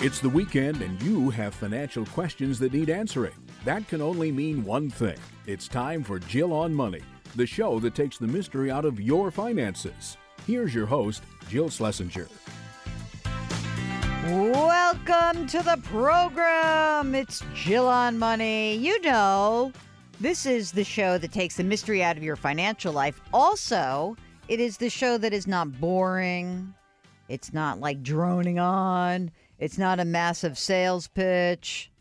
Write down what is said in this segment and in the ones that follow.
It's the weekend and you have financial questions that need answering. That can only mean one thing. It's time for Jill on Money, the show that takes the mystery out of your finances. Here's your host, Jill Schlesinger. Welcome to the program. It's Jill on Money. You know, this is the show that takes the mystery out of your financial life. Also, it is the show that is not boring. It's not like droning on. It's not a massive sales pitch.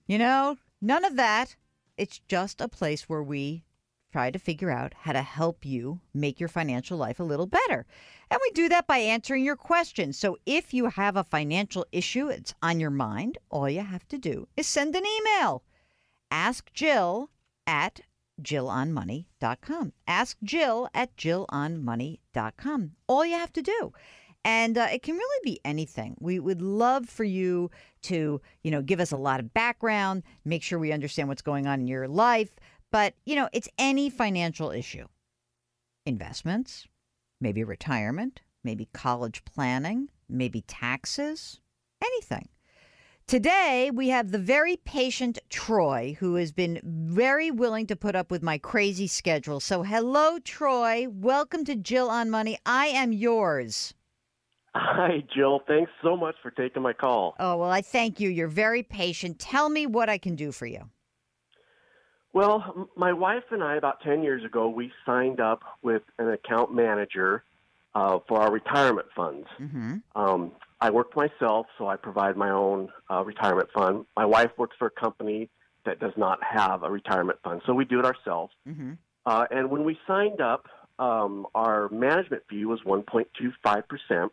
You know, none of that. It's just a place where we try to figure out how to help you make your financial life a little better. And we do that by answering your questions. So if you have a financial issue, it's on your mind, all you have to do is send an email. Ask Jill at JillOnMoney.com. Ask Jill at JillOnMoney.com. All you have to do. And it can really be anything. We would love for you to, give us a lot of background, make sure we understand what's going on in your life. But, it's any financial issue. Investments, maybe retirement, maybe college planning, maybe taxes, anything. Today, we have the very patient Troy, who has been very willing to put up with my crazy schedule. So hello, Troy. Welcome to Jill on Money. I am yours. Hi, Jill. Thanks so much for taking my call. Oh, well, I thank you. You're very patient. Tell me what I can do for you. Well, my wife and I, about 10 years ago, we signed up with an account manager for our retirement funds. Mm-hmm. I work for myself, so I provide my own retirement fund. My wife works for a company that does not have a retirement fund, so we do it ourselves. Mm-hmm. And when we signed up, our management fee was 1.25%.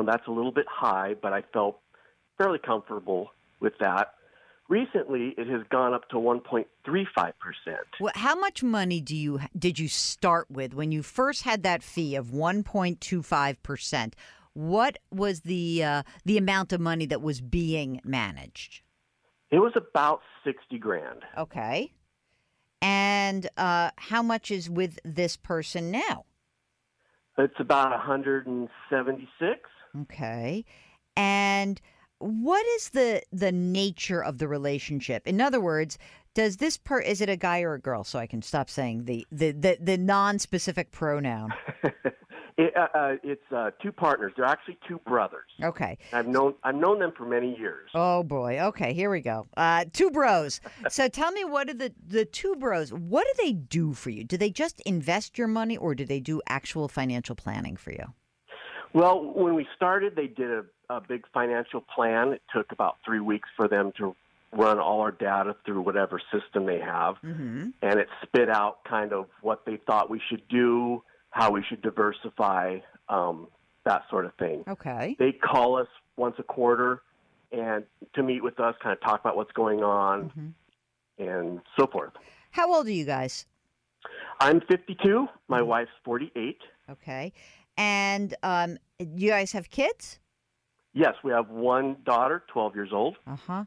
That's a little bit high, but I felt fairly comfortable with that. Recently, it has gone up to 1.35%. Well, how much money did you start with when you first had that fee of 1.25%? What was the amount of money that was being managed? It was about $60,000. Okay. And how much is with this person now? It's about 176. Okay. And what is the nature of the relationship? In other words, does this is it a guy or a girl? So I can stop saying the non-specific pronoun. It's two partners. They're actually two brothers. Okay. I've known them for many years. Oh boy. Okay, here we go. Two bros. So tell me, what are the two bros? What do they do for you? Do they just invest your money, or do they do actual financial planning for you? Well, when we started, they did a big financial plan. It took about 3 weeks for them to run all our data through whatever system they have, mm-hmm. and it spit out kind of what they thought we should do, how we should diversify, that sort of thing. Okay. They call us once a quarter and to meet with us, kind of talk about what's going on, mm-hmm. and so forth. How old are you guys? I'm 52. My wife's 48. Okay. And you guys have kids? Yes, we have one daughter, 12 years old. Uh-huh.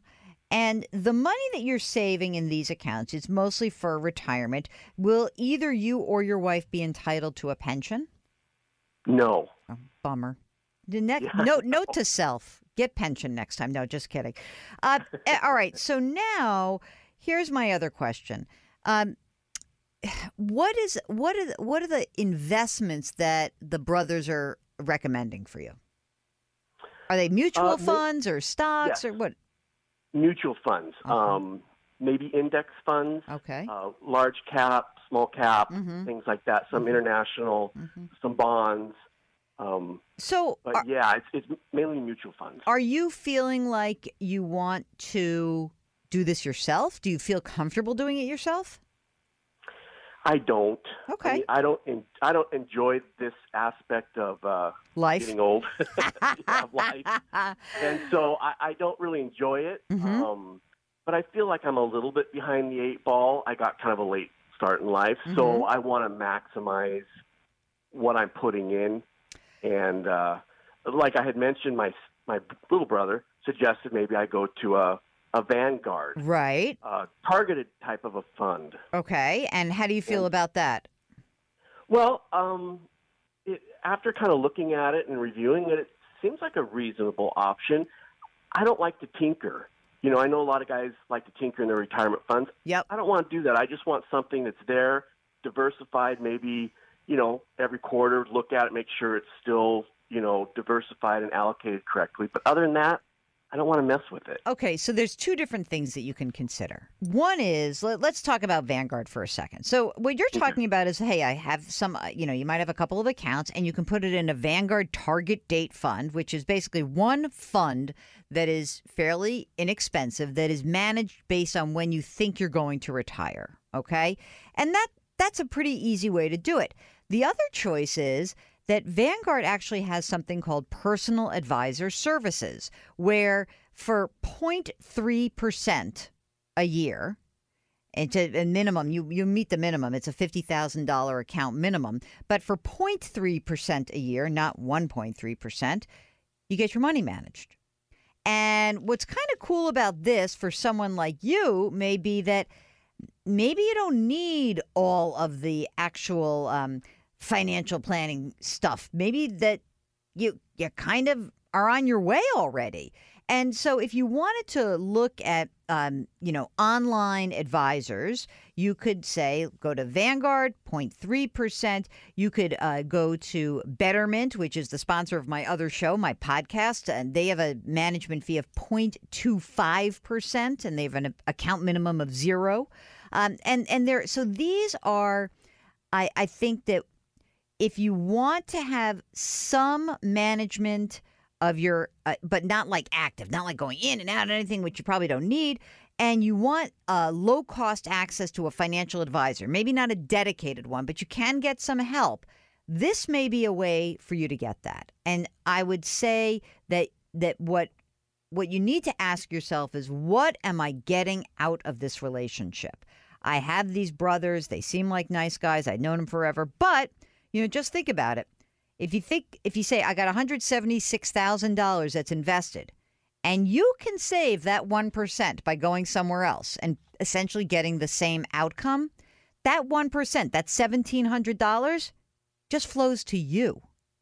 And the money that you're saving in these accounts, it's mostly for retirement. Will either you or your wife be entitled to a pension? No. Oh, bummer. Note to self, get pension next time. No, just kidding. All right. So now here's my other question. What are the investments that the brothers are recommending for you? Are they mutual funds or stocks, or what? Mutual funds, okay. Maybe index funds, okay. Large cap, small cap, mm-hmm. things like that. Some mm-hmm. international, mm-hmm. some bonds. It's mainly mutual funds. Are you feeling like you want to do this yourself? Do you feel comfortable doing it yourself? I don't. Okay. I don't enjoy this aspect of life, getting old, of life, and so I don't really enjoy it. Mm-hmm. But I feel like I'm a little bit behind the eight ball. I got kind of a late start in life, mm-hmm. so I want to maximize what I'm putting in. And like I had mentioned, my little brother suggested maybe I go to a Vanguard, right? Targeted type of a fund. Okay, and how do you feel about that? Well, after kind of looking at it and reviewing it, it seems like a reasonable option. I don't like to tinker. I know a lot of guys like to tinker in their retirement funds. Yep. I don't want to do that. I just want something that's there, diversified, maybe, every quarter, look at it, make sure it's still, diversified and allocated correctly. But other than that, I don't want to mess with it. Okay, so there's two different things that you can consider. One is, let's talk about Vanguard for a second. So what you're talking about is, hey, I have some, you might have a couple of accounts, and you can put it in a Vanguard target date fund, which is basically one fund that is fairly inexpensive, that is managed based on when you think you're going to retire, okay? And that's a pretty easy way to do it. The other choice is that Vanguard actually has something called personal advisor services, where for 0.3% a year, it's a minimum, you meet the minimum, it's a $50,000 account minimum, but for 0.3% a year, not 1.3%, you get your money managed. And what's kind of cool about this for someone like you may be that maybe you don't need all of the actual financial planning stuff. Maybe that you kind of are on your way already. And so if you wanted to look at, online advisors, you could say, go to Vanguard, 0.3%. You could go to Betterment, which is the sponsor of my other show, my podcast, and they have a management fee of 0.25%, and they have an account minimum of 0. So these are, I think that if you want to have some management of your, but not like active, not like going in and out and anything, which you probably don't need, and you want low-cost access to a financial advisor, maybe not a dedicated one, but you can get some help, this may be a way for you to get that. And I would say that what you need to ask yourself is, what am I getting out of this relationship? I have these brothers. They seem like nice guys. I've known them forever. But, just think about it. If you say, I got $176,000 that's invested, and you can save that 1% by going somewhere else and essentially getting the same outcome, that 1%, that $1,700, just flows to you.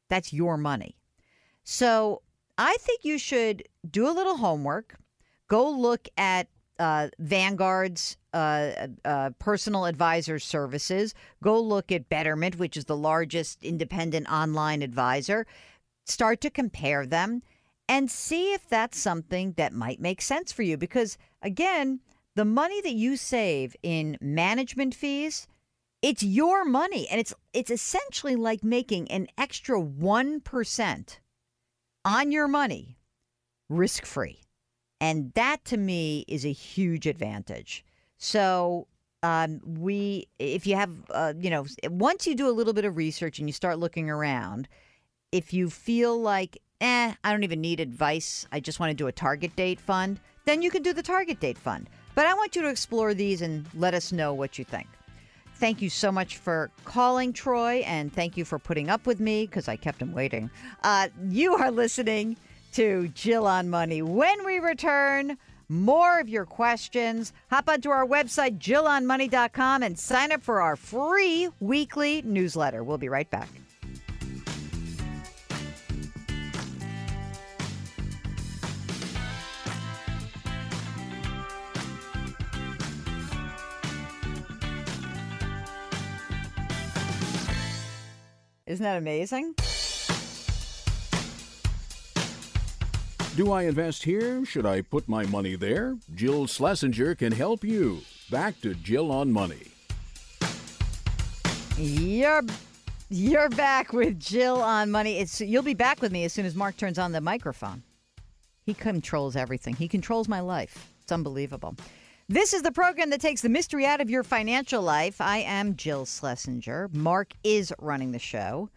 That's your money. So I think you should do a little homework. Go look at Vanguard's personal advisor services. Go look at Betterment, which is the largest independent online advisor. Start to compare them and see if that's something that might make sense for you. Because, again, the money that you save in management fees, it's your money. And it's essentially like making an extra 1% on your money risk-free. And that, to me, is a huge advantage. So if you have, once you do a little bit of research and you start looking around, if you feel like, I don't even need advice, I just want to do a target date fund, then you can do the target date fund. But I want you to explore these and let us know what you think. Thank you so much for calling, Troy, and thank you for putting up with me because I kept him waiting. You are listening to Jill on Money. When we return, more of your questions. Hop onto our website, JillOnMoney.com, and sign up for our free weekly newsletter. We'll be right back. Isn't that amazing? Do I invest here? Should I put my money there? Jill Schlesinger can help you. Back to Jill on Money. You're back with Jill on Money. You'll be back with me as soon as Mark turns on the microphone. He controls everything. He controls my life. It's unbelievable. This is the program that takes the mystery out of your financial life. I am Jill Schlesinger. Mark is running the show.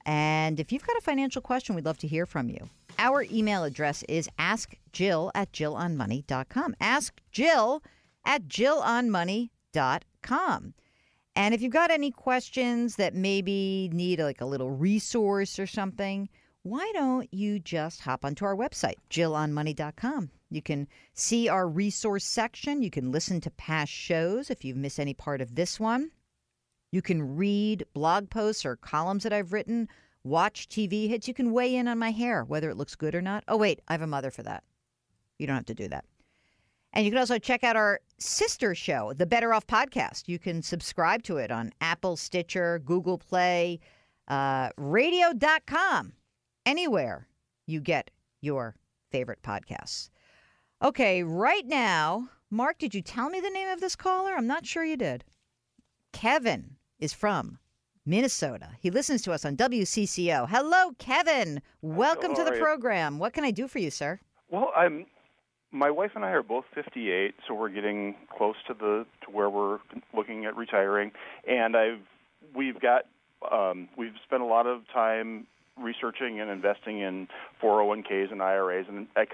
And if you've got a financial question, we'd love to hear from you. Our email address is askjill@jillonmoney.com. Askjill@jillonmoney.com. And if you've got any questions that maybe need like a little resource or something, why don't you just hop onto our website, jillonmoney.com. You can see our resource section. You can listen to past shows if you've missed any part of this one. You can read blog posts or columns that I've written, watch TV hits. You can weigh in on my hair, whether it looks good or not. Oh, wait, I have a mother for that. You don't have to do that. And you can also check out our sister show, the Better Off Podcast. You can subscribe to it on Apple, Stitcher, Google Play, radio.com, anywhere you get your favorite podcasts. Okay, right now, Mark, did you tell me the name of this caller? I'm not sure you did. Kevin is from Minnesota. He listens to us on WCCO. Hello, Kevin. Welcome to the program. What can I do for you, sir? Well, my wife and I are both 58, so we're getting close to where we're looking at retiring, and we've spent a lot of time researching and investing in 401ks and IRAs, and I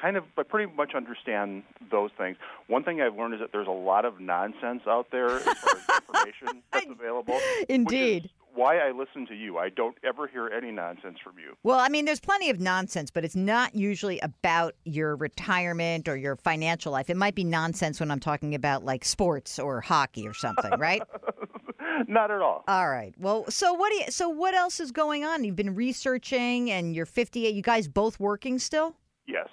pretty much understand those things. One thing I've learned is that there's a lot of nonsense out there as far as information that's available. Indeed. Which is why I listen to you. I don't ever hear any nonsense from you. Well, I mean, there's plenty of nonsense, but it's not usually about your retirement or your financial life. It might be nonsense when I'm talking about like sports or hockey or something, right? Not at all. All right. Well, so what else is going on? You've been researching and you're 58. You guys both working still? Yes.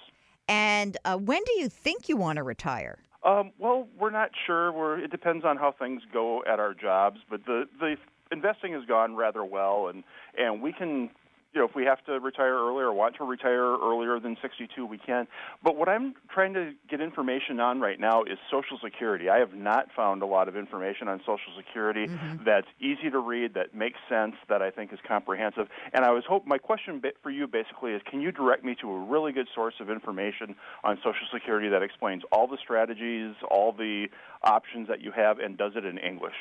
And when do you think you want to retire? Well, we're not sure. It depends on how things go at our jobs, but the investing has gone rather well, and we can, if we have to retire earlier or want to retire earlier than 62, we can. But what I'm trying to get information on right now is Social Security. I have not found a lot of information on Social Security that's easy to read, that makes sense, that I think is comprehensive. And my question for you basically is, can you direct me to a really good source of information on Social Security that explains all the strategies, all the options that you have, and does it in English?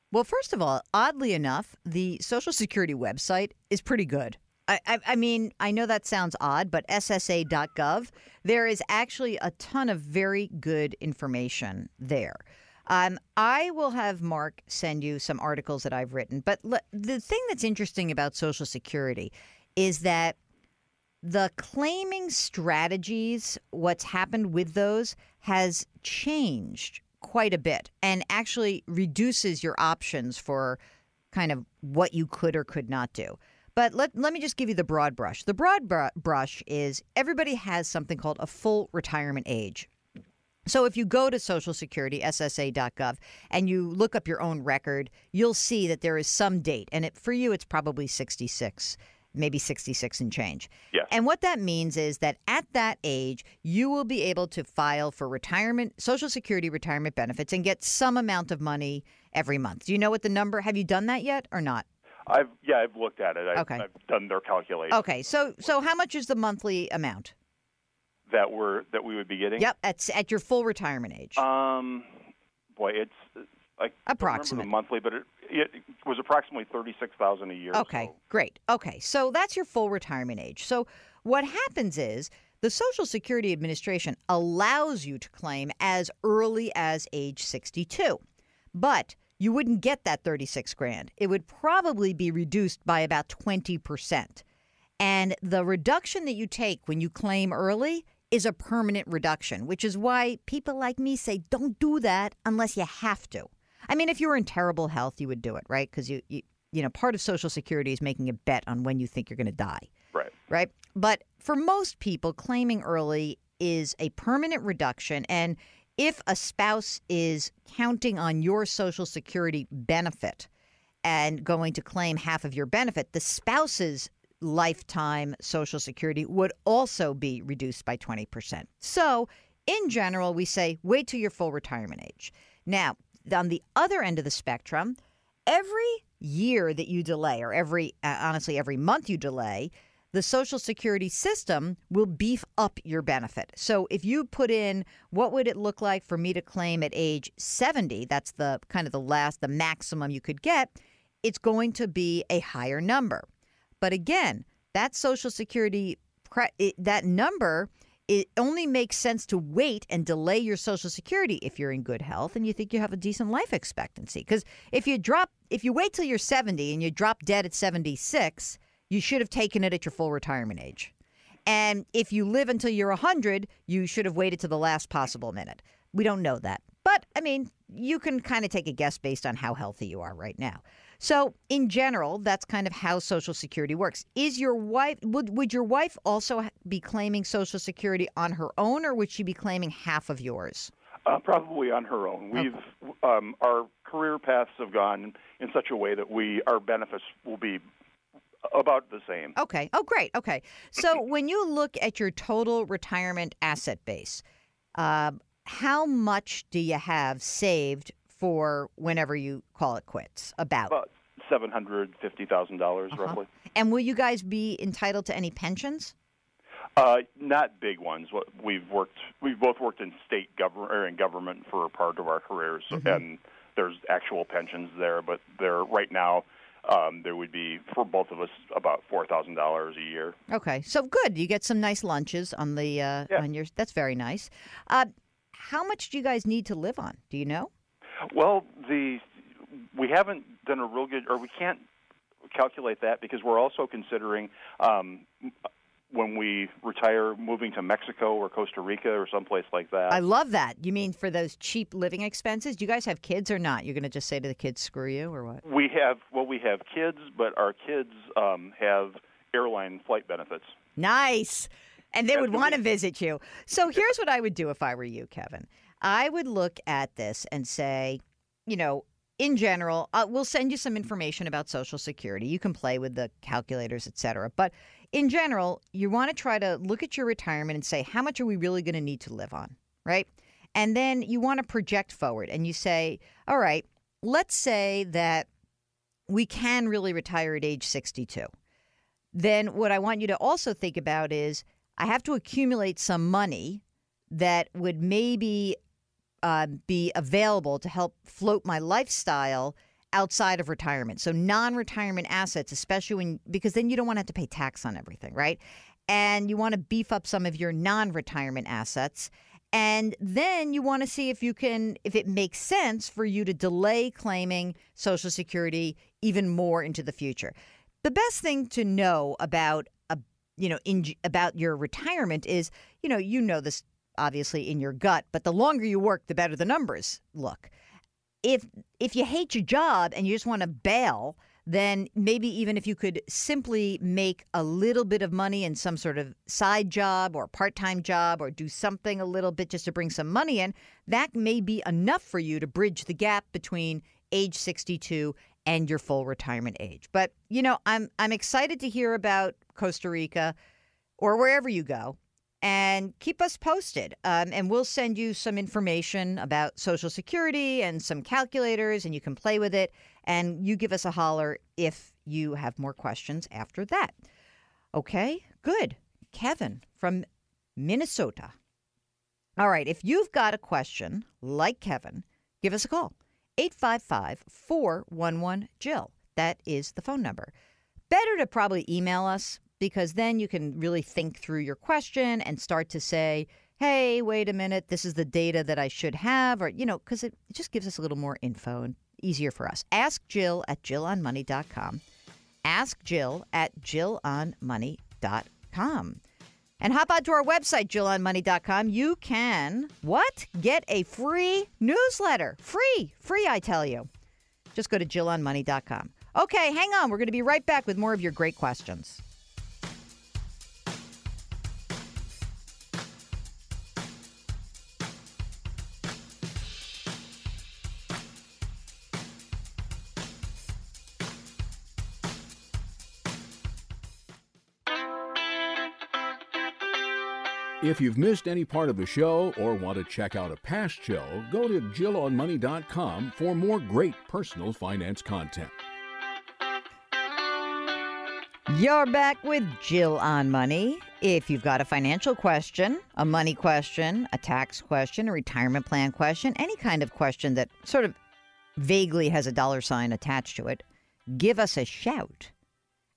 Well, first of all, oddly enough, the Social Security website is pretty good. I mean, I know that sounds odd, but SSA.gov, there is actually a ton of very good information there. I will have Mark send you some articles that I've written. But the thing that's interesting about Social Security is that the claiming strategies, what's happened with those, has changed quite a bit and actually reduces your options for kind of what you could or could not do. But let me just give you the broad brush. The broad brush is everybody has something called a full retirement age. So if you go to Social Security, SSA.gov, and you look up your own record, you'll see that there is some date. And for you, it's probably 66, maybe 66 and change. Yes. And what that means is that at that age, you will be able to file for Social Security retirement benefits and get some amount of money every month. Do you know what the number? Have you done that yet or not? I've looked at it. I've done their calculations. Okay, so how much is the monthly amount that we would be getting? Yep, at your full retirement age. It's like approximate the monthly, but it was approximately $36,000 a year. Okay, great. Okay, so that's your full retirement age. So what happens is the Social Security Administration allows you to claim as early as age 62, but you wouldn't get that $36,000. It would probably be reduced by about 20%. And the reduction that you take when you claim early is a permanent reduction, which is why people like me say don't do that unless you have to. I mean, if you were in terrible health, you would do it, right? Because you part of Social Security is making a bet on when you think you're going to die. Right. Right. But for most people, claiming early is a permanent reduction. And if a spouse is counting on your Social Security benefit and going to claim half of your benefit, the spouse's lifetime Social Security would also be reduced by 20%. So in general, we say wait till your full retirement age. Now, on the other end of the spectrum, every year that you delay, or every month you delay, the Social Security system will beef up your benefit. So if you put in, what would it look like for me to claim at age 70? That's the maximum you could get. It's going to be a higher number. But again, that Social Security, that number, it only makes sense to wait and delay your Social Security if you're in good health and you think you have a decent life expectancy. Because if you wait till you're 70 and you drop dead at 76, you should have taken it at your full retirement age. And if you live until you're 100, you should have waited to the last possible minute. We don't know that. But, I mean, you can kind of take a guess based on how healthy you are right now. So in general, that's kind of how Social Security works. Is your wife, would your wife also be claiming Social Security on her own, or would she be claiming half of yours? Probably on her own. Our career paths have gone in such a way that our benefits will be about the same. Okay. Oh, great. Okay. So when you look at your total retirement asset base, how much do you have saved for whenever you call it quits? About $750,000 roughly. And will you guys be entitled to any pensions? Not big ones. We've both worked in state government or in government for a part of our careers, and there's actual pensions there. But right now, there would be for both of us about $4,000 a year. Okay, so good. You get some nice lunches on the on your. That's very nice. How much do you guys need to live on? Do you know? Well, we haven't done a real good, or we can't calculate that because we're also considering. When we retire, moving to Mexico or Costa Rica or someplace like that. I love that. You mean for those cheap living expenses? Do you guys have kids or not? You're going to just say to the kids, screw you, or what? We have kids, but our kids have airline flight benefits. Nice. And they would want to visit you. So here's what I would do if I were you, Kevin. I would look at this and say, in general, we'll send you some information about Social Security. You can play with the calculators, et cetera. But in general, you want to try to look at your retirement and say, how much are we really going to need to live on, right? And then you want to project forward and you say, all right, let's say that we can really retire at age 62. Then what I want you to also think about is I have to accumulate some money that would maybe be available to help float my lifestyle outside of retirement. So non-retirement assets, especially because then you don't want to have to pay tax on everything, right? And you want to beef up some of your non-retirement assets. And then you want to see if it makes sense for you to delay claiming Social Security even more into the future. The best thing to know about, about your retirement is, you know this obviously in your gut, but the longer you work, the better the numbers look. If you hate your job and you just want to bail, then maybe even if you could simply make a little bit of money in some sort of side job or part-time job or do something a little bit just to bring some money in, that may be enough for you to bridge the gap between age 62 and your full retirement age. But, I'm excited to hear about Costa Rica or wherever you go. And keep us posted. And we'll send you some information about Social Security and some calculators, and you can play with it. And you give us a holler if you have more questions after that. Okay, good. Kevin from Minnesota. All right, if you've got a question like Kevin, give us a call. 855-411-JILL. That is the phone number. Better to probably email us, because then you can really think through your question and start to say, hey, wait a minute, this is the data that I should have, or, because it just gives us a little more info and easier for us. Ask Jill at JillOnMoney.com. Ask Jill at JillOnMoney.com. And hop on to our website, JillOnMoney.com. You can, get a free newsletter. Free, I tell you. Just go to JillOnMoney.com. Okay, hang on. We're going to be right back with more of your great questions. If you've missed any part of the show or want to check out a past show, go to JillOnMoney.com for more great personal finance content. You're back with Jill on Money. If you've got a financial question, a money question, a tax question, a retirement plan question, any kind of question that sort of vaguely has a dollar sign attached to it, give us a shout.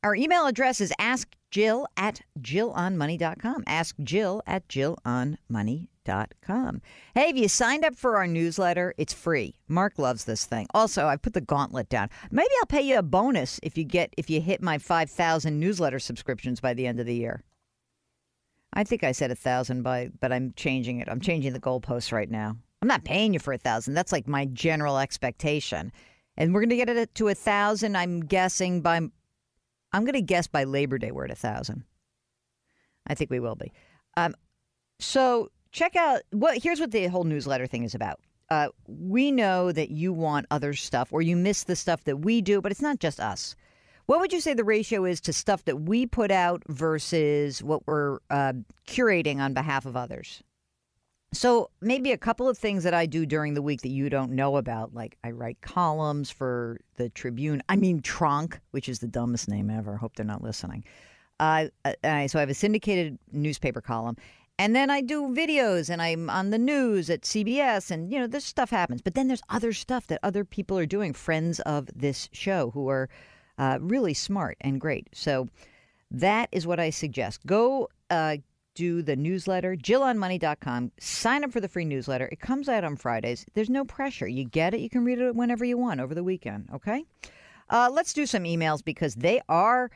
Our email address is askjill at JillOnMoney.com. Ask Jill at JillOnMoney.com. Hey, have you signed up for our newsletter? It's free. Mark loves this thing. Also, I put the gauntlet down. Maybe I'll pay you a bonus if you hit my 5,000 newsletter subscriptions by the end of the year. I think I said 1,000, but I'm changing it. I'm changing the goalposts right now. I'm not paying you for 1,000. That's like my general expectation. And we're going to get it to 1,000. I'm going to guess by Labor Day we're at 1,000. I think we will be. So check out here's what the whole newsletter thing is about. We know that you want other stuff or you miss the stuff that we do, but it's not just us. What would you say the ratio is to stuff that we put out versus what we're curating on behalf of others? So maybe a couple of things that I do during the week that you don't know about, like I write columns for the Tribune. I mean Tronc, which is the dumbest name ever. I hope they're not listening. So I have a syndicated newspaper column. And then I do videos and I'm on the news at CBS and, this stuff happens. But then there's other stuff that other people are doing, friends of this show who are really smart and great. So that is what I suggest. Go do the newsletter, JillOnMoney.com. Sign up for the free newsletter. It comes out on Fridays. There's no pressure. You get it. You can read it whenever you want over the weekend. Okay? Let's do some emails because they are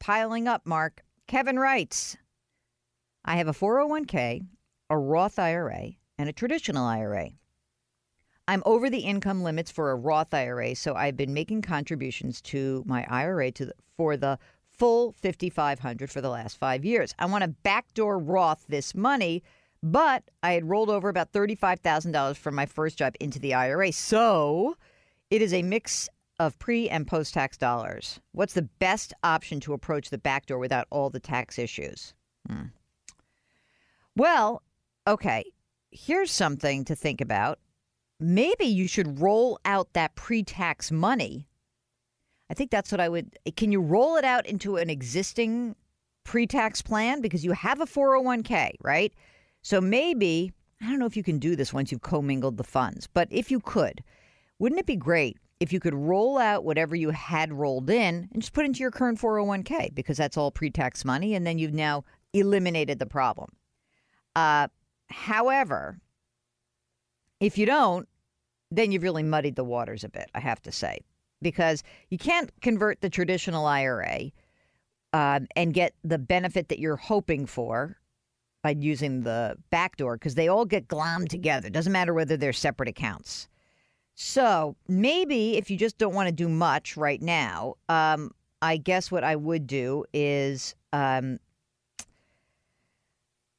piling up, Mark. Kevin writes, I have a 401k, a Roth IRA, and a traditional IRA. I'm over the income limits for a Roth IRA, so I've been making contributions to my IRA for the full $5,500 for the last 5 years. I want to backdoor Roth this money, but I had rolled over about $35,000 from my first job into the IRA. So it is a mix of pre- and post-tax dollars. What's the best option to approach the backdoor without all the tax issues? Well, okay, here's something to think about. Maybe you should roll out that pre-tax money. I think that's what I would. Can you roll it out into an existing pre-tax plan? Because you have a 401k, right? So maybe, I don't know if you can do this once you've commingled the funds, but if you could, wouldn't it be great if you could roll out whatever you had rolled in and just put into your current 401k, because that's all pre-tax money, and then you've now eliminated the problem. However, if you don't, then you've really muddied the waters a bit, I have to say, because you can't convert the traditional IRA and get the benefit that you're hoping for by using the backdoor, because they all get glommed together. It doesn't matter whether they're separate accounts. So maybe if you just don't want to do much right now, I guess what I would do is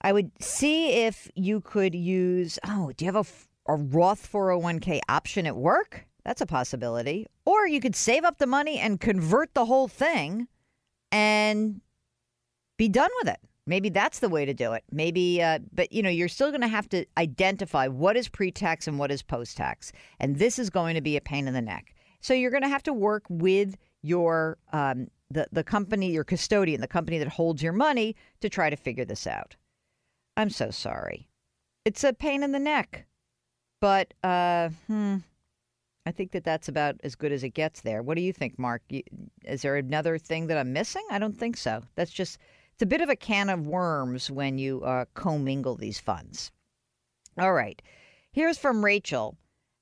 I would see if you could use, do you have a Roth 401k option at work? That's a possibility. Or you could save up the money and convert the whole thing and be done with it. Maybe that's the way to do it. Maybe, but you're still going to have to identify what is pre-tax and what is post-tax. And this is going to be a pain in the neck. So you're going to have to work with your, the company, your custodian, the company that holds your money to try to figure this out. I'm so sorry. It's a pain in the neck. But I think that's about as good as it gets there. What do you think, Mark? Is there another thing that I'm missing? I don't think so. It's a bit of a can of worms when you commingle these funds. All right. Here's from Rachel.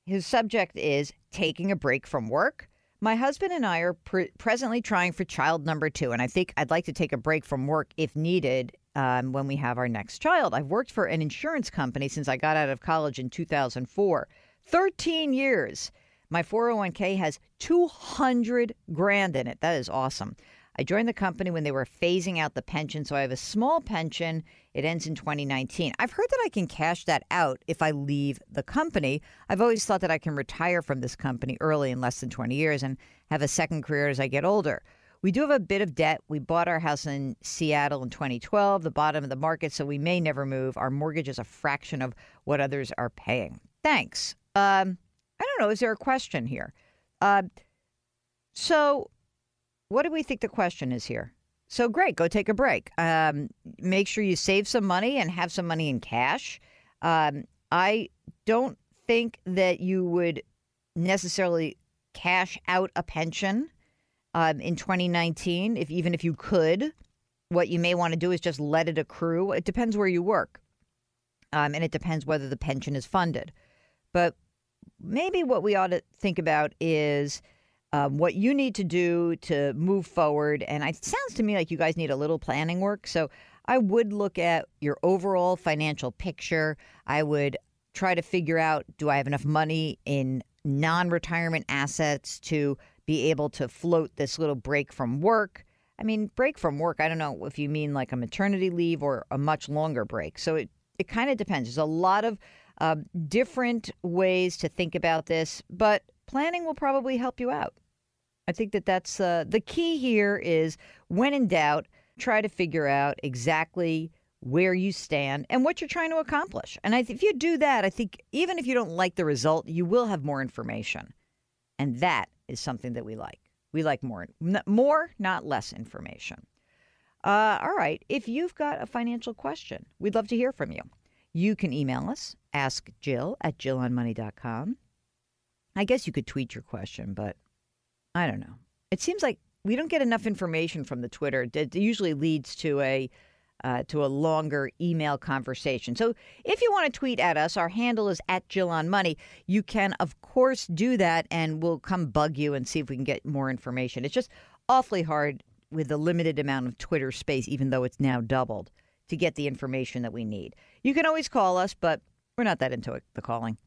His subject is taking a break from work. My husband and I are presently trying for child number 2, and I think I'd like to take a break from work if needed when we have our next child. I've worked for an insurance company since I got out of college in 2004. 13 years. My 401k has $200,000 in it. That is awesome. I joined the company when they were phasing out the pension, so I have a small pension. It ends in 2019. I've heard that I can cash that out if I leave the company. I've always thought that I can retire from this company early in less than 20 years and have a second career as I get older. We do have a bit of debt. We bought our house in Seattle in 2012, the bottom of the market, so we may never move. Our mortgage is a fraction of what others are paying. Thanks. I don't know. Is there a question here? So what do we think the question is here? So great. Go take a break. Make sure you save some money and have some money in cash. I don't think that you would necessarily cash out a pension in 2019, even if you could. What you may want to do is just let it accrue. It depends where you work. And it depends whether the pension is funded. But maybe what we ought to think about is what you need to do to move forward. And it sounds to me like you guys need a little planning work. So I would look at your overall financial picture. I would try to figure out, do I have enough money in non-retirement assets to be able to float this little break from work. I mean, break from work, I don't know if you mean like a maternity leave or a much longer break. So it kind of depends. There's a lot of different ways to think about this, but planning will probably help you out. I think that's the key here is when in doubt, try to figure out exactly where you stand and what you're trying to accomplish. And if you do that, I think even if you don't like the result, you will have more information. And that is something that we like. We like more, not less information. All right. If you've got a financial question, we'd love to hear from you. You can email us, askjill@jillonmoney.com. I guess you could tweet your question, but I don't know. It seems like we don't get enough information from the Twitter. It usually leads to a longer email conversation. So if you want to tweet at us, our handle is @JillOnMoney. You can, of course, do that, and we'll come bug you and see if we can get more information. It's just awfully hard with the limited amount of Twitter space, even though it's now doubled, to get the information that we need. You can always call us, but we're not that into the calling.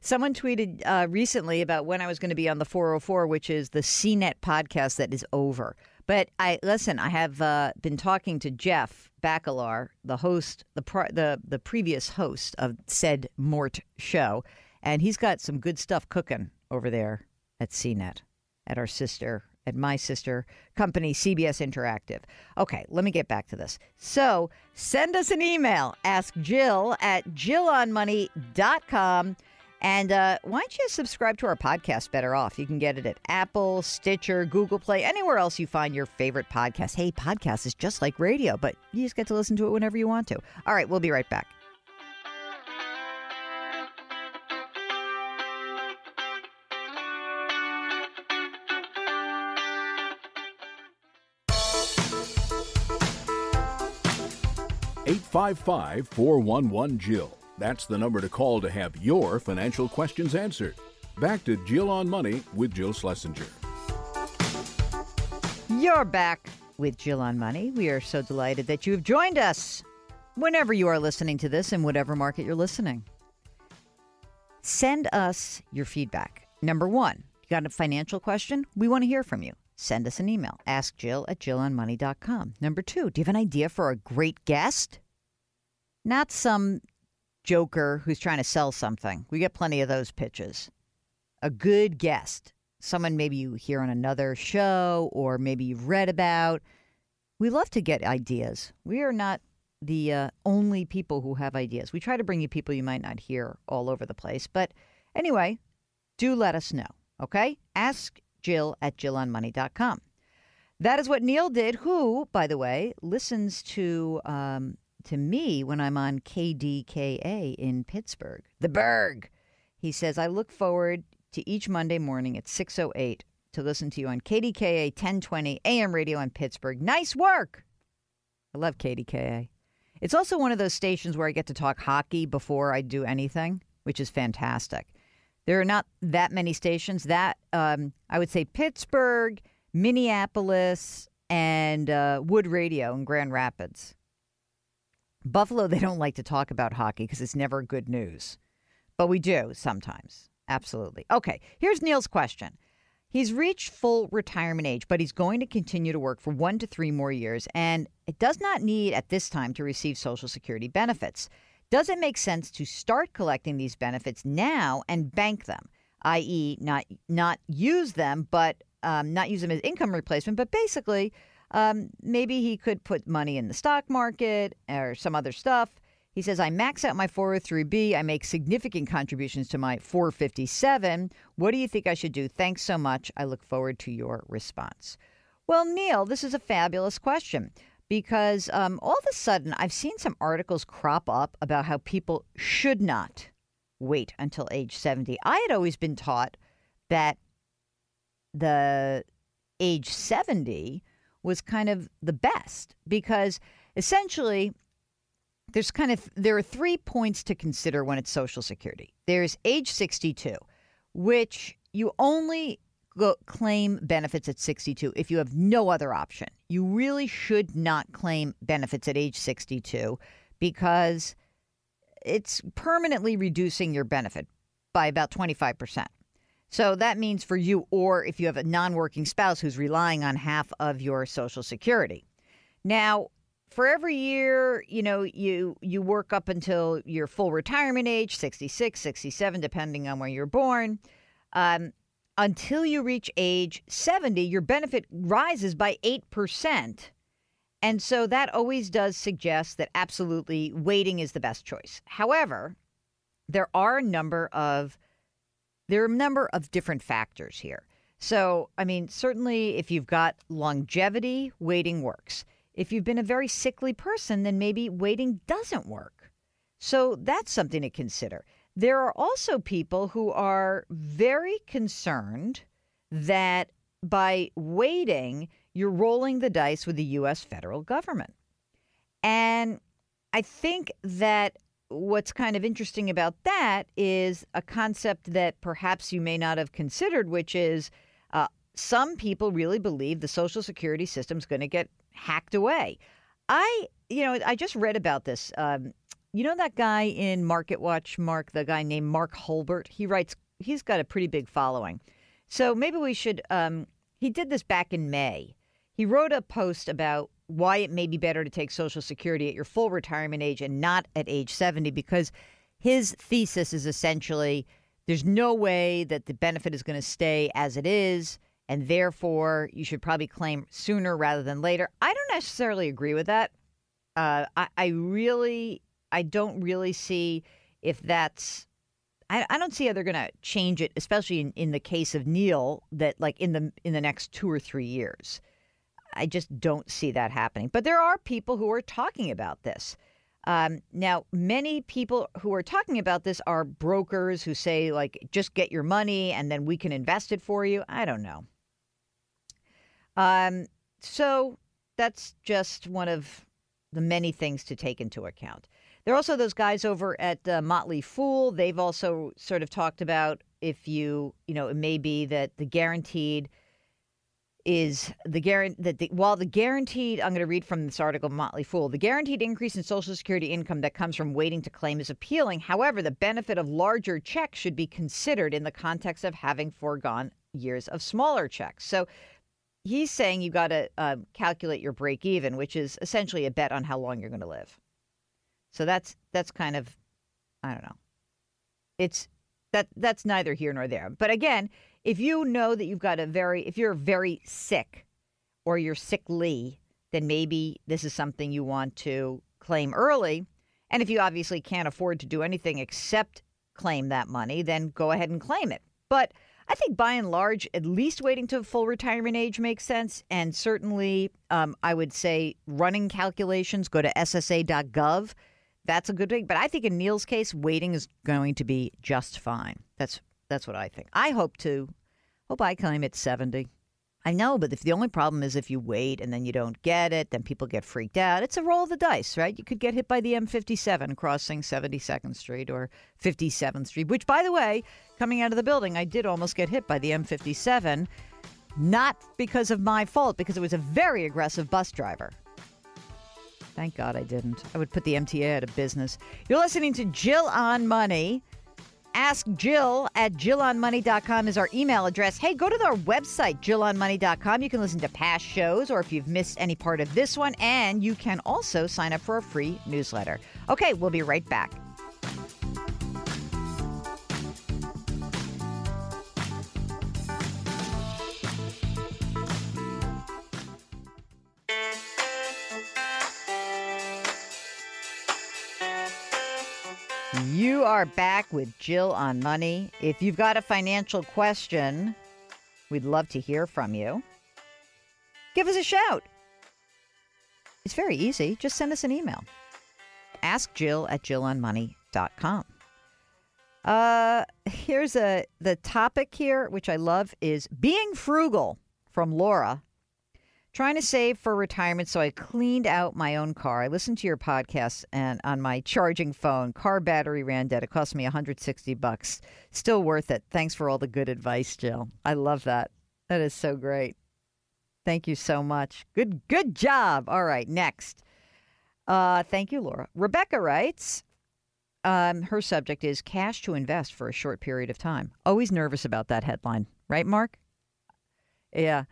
Someone tweeted recently about when I was going to be on the 404, which is the CNET podcast that is over. But I have been talking to Jeff Bacalar, the host, the previous host of said Mort show, and he's got some good stuff cooking over there at CNET, at my sister company, CBS Interactive. Okay, let me get back to this. So send us an email, askjill@jillonmoney.com. And why don't you subscribe to our podcast Better Off? You can get it at Apple, Stitcher, Google Play, anywhere else you find your favorite podcast. Hey, podcast is just like radio, but you just get to listen to it whenever you want to. All right, we'll be right back. (855-411-JILL). That's the number to call to have your financial questions answered. Back to Jill on Money with Jill Schlesinger. You're back with Jill on Money. We are so delighted that you have joined us whenever you are listening to this in whatever market you're listening. Send us your feedback. Number one, you got a financial question? We want to hear from you. Send us an email. AskJill@JillOnMoney.com. Number two, do you have an idea for a great guest? Not some joker who's trying to sell something. We get plenty of those pitches. A good guest. Someone maybe you hear on another show or maybe you've read about. We love to get ideas. We are not the only people who have ideas. We try to bring you people you might not hear all over the place. But anyway, do let us know, okay? AskJill@JillOnMoney.com. That is what Neil did, who, by the way, listens to me when I'm on KDKA in Pittsburgh. The Berg. He says, I look forward to each Monday morning at 6:08 to listen to you on KDKA 1020 AM radio in Pittsburgh. Nice work. I love KDKA. It's also one of those stations where I get to talk hockey before I do anything, which is fantastic. There are not that many stations. That I would say Pittsburgh, Minneapolis, and Wood Radio in Grand Rapids. Buffalo, they don't like to talk about hockey because it's never good news. But we do sometimes. Absolutely. Okay, here's Neil's question. He's reached full retirement age, but he's going to continue to work for 1 to 3 more years, and it does not need at this time to receive Social Security benefits. Does it make sense to start collecting these benefits now and bank them, i.e. not use them, but not use them as income replacement, but basically maybe he could put money in the stock market or some other stuff. He says, I max out my 403B. I make significant contributions to my 457. What do you think I should do? Thanks so much. I look forward to your response. Well, Neil, this is a fabulous question because all of a sudden I've seen some articles crop up about how people should not wait until age 70. I had always been taught that the age 70 was kind of the best because essentially there are 3 points to consider when it's Social Security. There's age 62, which you only claim benefits at 62 if you have no other option. You really should not claim benefits at age 62 because it's permanently reducing your benefit. by about 25%. So that means for you, or if you have a non-working spouse who's relying on half of your Social Security. Now, for every year, you work up until your full retirement age, 66, 67, depending on when you're born, until you reach age 70, your benefit rises by 8%. And so that always does suggest that absolutely waiting is the best choice. However, there are a number of different factors here. So, certainly if you've got longevity, waiting works. If you've been a very sickly person, then maybe waiting doesn't work. So that's something to consider. There are also people who are very concerned that by waiting, you're rolling the dice with the U.S. federal government. And I think that what's kind of interesting about that is a concept that perhaps you may not have considered, which is some people really believe the Social Security system is going to get hacked away. I just read about this. That guy in Market Watch, the guy named Mark Holbert, he's got a pretty big following. So maybe we should, he did this back in May. He wrote a post about why it may be better to take Social Security at your full retirement age and not at age 70, because his thesis is essentially there's no way that the benefit is going to stay as it is, and therefore you should probably claim sooner rather than later. I don't necessarily agree with that. I don't really see if that's – I don't see how they're going to change it, especially in the case of Neil, that like in the next 2 or 3 years. I just don't see that happening. But there are people who are talking about this. Now, many people who are talking about this are brokers who say, like, just get your money and then we can invest it for you. I don't know. So that's just one of the many things to take into account. There are also those guys over at Motley Fool. They've also sort of talked about if it may be that the guaranteed is while the guaranteed, I'm going to read from this article, Motley Fool, the guaranteed increase in Social Security income that comes from waiting to claim is appealing. However, the benefit of larger checks should be considered in the context of having foregone years of smaller checks. So he's saying you got to calculate your break even, which is essentially a bet on how long you're going to live. So that's kind of, I don't know. That's neither here nor there. But again, if you know that if you're very sick or you're sickly, then maybe this is something you want to claim early. And if you obviously can't afford to do anything except claim that money, then go ahead and claim it. But I think by and large, at least waiting to full retirement age makes sense. And certainly, I would say running calculations, go to ssa.gov. That's a good thing. But I think in Neil's case, waiting is going to be just fine. That's what I think. I hope I claim at 70. I know, but if the only problem is if you wait and then you don't get it, then people get freaked out. It's a roll of the dice, right? You could get hit by the M57 crossing 72nd Street or 57th Street, which, by the way, coming out of the building, I did almost get hit by the M57, not because of my fault, because it was a very aggressive bus driver. Thank God I didn't. I would put the MTA out of business. You're listening to Jill on Money. Ask Jill at JillOnMoney.com is our email address. Hey, go to our website, JillOnMoney.com. You can listen to past shows or if you've missed any part of this one, and you can also sign up for a free newsletter. Okay, we'll be right back. You are back with Jill on Money. If you've got a financial question, we'd love to hear from you. Give us a shout. It's very easy. Just send us an email. Ask Jill at JillOnMoney.com. Here's the topic here, which I love, is being frugal from Laura. Trying to save for retirement, so I cleaned out my own car. I listened to your podcast and on my charging phone. Car battery ran dead. It cost me $160. Still worth it. Thanks for all the good advice, Jill. I love that. That is so great. Thank you so much. Good job. All right, next. Thank you, Laura. Rebecca writes, Her subject is cash to invest for a short period of time. Always nervous about that headline. Right, Mark? Yeah.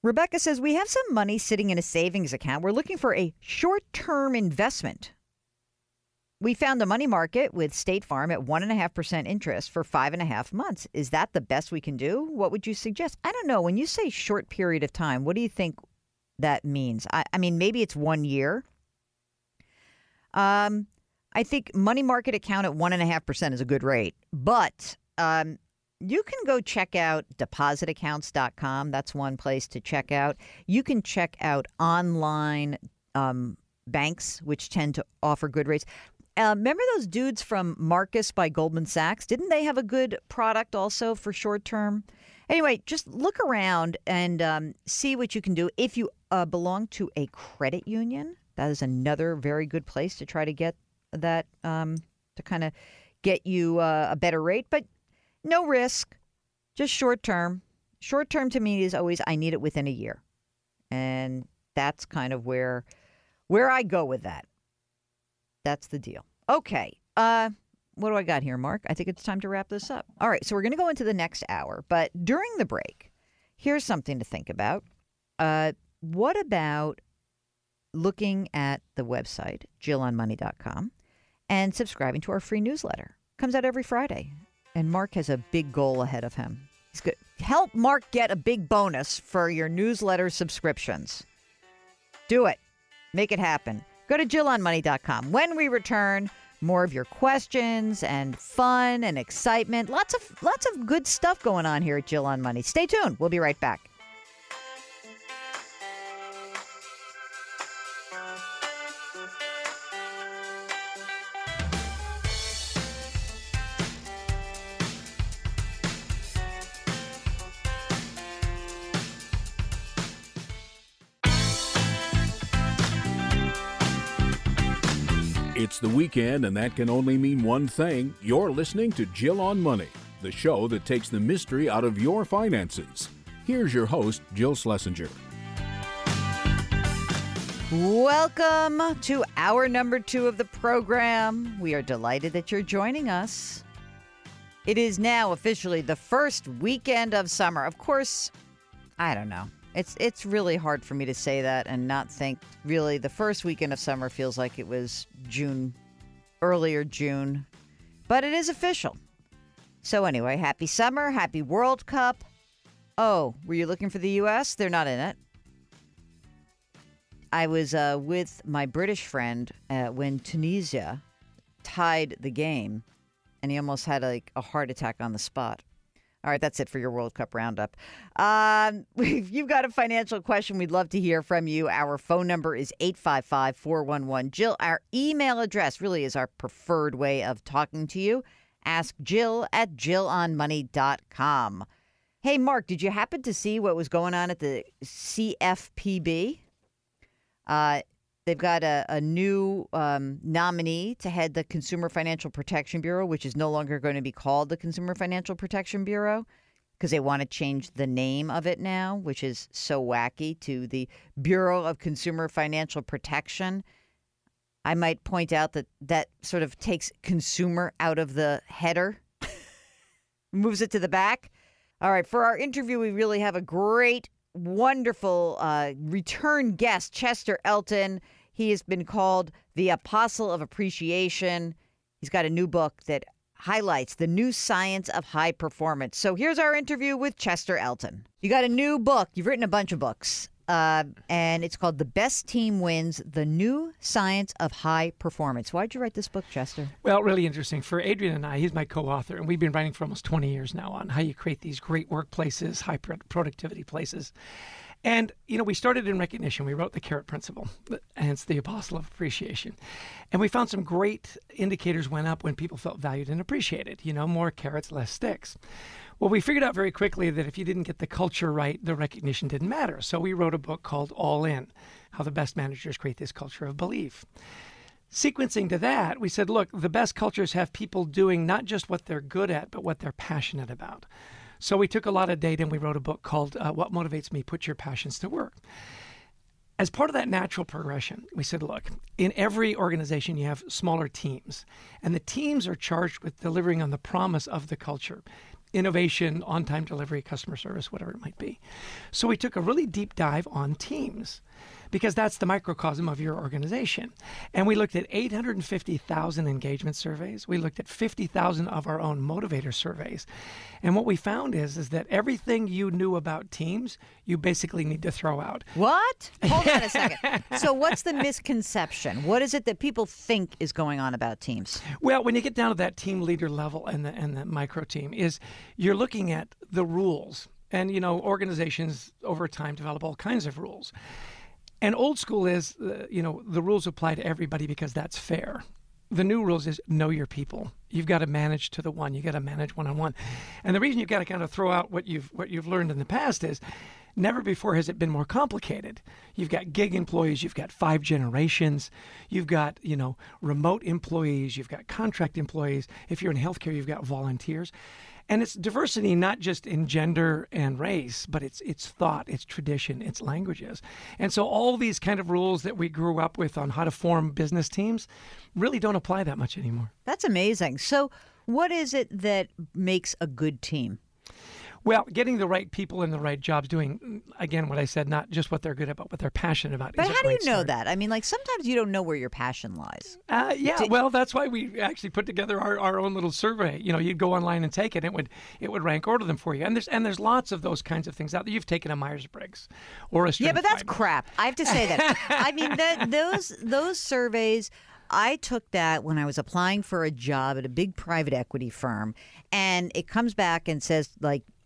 Rebecca says, we have some money sitting in a savings account. We're looking for a short-term investment. We found a money market with State Farm at 1.5% interest for 5.5 months. Is that the best we can do? What would you suggest? I don't know. When you say short period of time, what do you think that means? I mean, maybe it's 1 year. I think money market account at 1.5% is a good rate. But you can go check out depositaccounts.com. That's one place to check out. You can check out online banks, which tend to offer good rates. Remember those dudes from Marcus by Goldman Sachs? Didn't they have a good product also for short term? Anyway, just look around and see what you can do. If you belong to a credit union, that is another very good place to try to get that, to kind of get you a better rate. But no risk, just short term. Short term to me is always I need it within a year. And that's kind of where I go with that. That's the deal. Okay. What do I got here, Mark? I think it's time to wrap this up. All right. So we're going to go into the next hour. But during the break, here's something to think about. What about looking at the website, jillonmoney.com, and subscribing to our free newsletter? Comes out every Friday. And Mark has a big goal ahead of him. He's good. Help Mark get a big bonus for your newsletter subscriptions. Do it. Make it happen. Go to jillonmoney.com. When we return, more of your questions and fun and excitement. Lots of good stuff going on here at Jill on Money. Stay tuned. We'll be right back. It's the weekend, and that can only mean one thing. You're listening to Jill on Money, the show that takes the mystery out of your finances. Here's your host, Jill Schlesinger. Welcome to hour number 2 of the program. We are delighted that you're joining us. It is now officially the first weekend of summer. Of course, I don't know. It's really hard for me to say that and not think, really, the first weekend of summer feels like it was June, earlier June. But it is official. So anyway, happy summer, happy World Cup. Oh, were you looking for the U.S.? They're not in it. I was with my British friend when Tunisia tied the game, and he almost had a heart attack on the spot. All right, that's it for your World Cup roundup. If you've got a financial question, we'd love to hear from you. Our phone number is 855-411-JILL. Our email address really is our preferred way of talking to you. Ask Jill at jillonmoney.com. Hey, Mark, did you happen to see what was going on at the CFPB? They've got a new nominee to head the Consumer Financial Protection Bureau, which is no longer going to be called the Consumer Financial Protection Bureau because they want to change the name of it now, which is so wacky, to the Bureau of Consumer Financial Protection. I might point out that sort of takes consumer out of the header, moves it to the back. All right, for our interview, we really have a great, wonderful return guest, Chester Elton. He has been called the Apostle of Appreciation. He's got a new book that highlights the new science of high performance. So here's our interview with Chester Elton. You got a new book. You've written a bunch of books, and it's called The Best Team Wins, The New Science of High Performance. Why'd you write this book, Chester? Well, really interesting. For Adrian and I, he's my co-author, and we've been writing for almost 20 years now on how you create these great workplaces, high productivity places. And, we started in recognition. We wrote the carrot principle, hence the Apostle of Appreciation. And we found some great indicators went up when people felt valued and appreciated. More carrots, less sticks. Well, we figured out very quickly that if you didn't get the culture right, the recognition didn't matter. So we wrote a book called All In, How the Best Managers Create This Culture of Belief. Sequencing to that, we said, look, the best cultures have people doing not just what they're good at, but what they're passionate about. So we took a lot of data and we wrote a book called What Motivates Me? Put Your Passions to Work. as part of that natural progression, we said, look, in every organization, you have smaller teams, and the teams are charged with delivering on the promise of the culture. Innovation, on-time delivery, customer service, whatever it might be. So we took a really deep dive on teams because that's the microcosm of your organization. And we looked at 850,000 engagement surveys. We looked at 50,000 of our own motivator surveys. And what we found is that everything you knew about teams, you basically need to throw out. What? Hold on a second. So what's the misconception? What is it that people think is going on about teams? Well, when you get down to that team leader level and the micro team is you're looking at the rules. And, organizations over time develop all kinds of rules. And old school is, the rules apply to everybody because that's fair. The new rules is know your people. You've got to manage to the one. You got to manage one-on-one. And the reason you've got to kind of throw out what you've learned in the past is never before has it been more complicated. You've got gig employees. You've got 5 generations. You've got, remote employees. You've got contract employees. If you're in healthcare, you've got volunteers. And it's diversity not just in gender and race, but it's thought, it's tradition, it's languages. And so all these kind of rules that we grew up with on how to form business teams really don't apply that much anymore. That's amazing. So what is it that makes a good team? Well, getting the right people in the right jobs, doing, again, what I said, not just what they're good at, but what they're passionate about. But how do you know that? I mean, sometimes you don't know where your passion lies. Well, that's why we actually put together our own little survey. You'd go online and take it, and it would rank order them for you. And there's lots of those kinds of things out there. You've taken a Myers-Briggs or a Yeah, but that's crap. I have to say that. I mean, those surveys, I took that when I was applying for a job at a big private equity firm, and it comes back and says,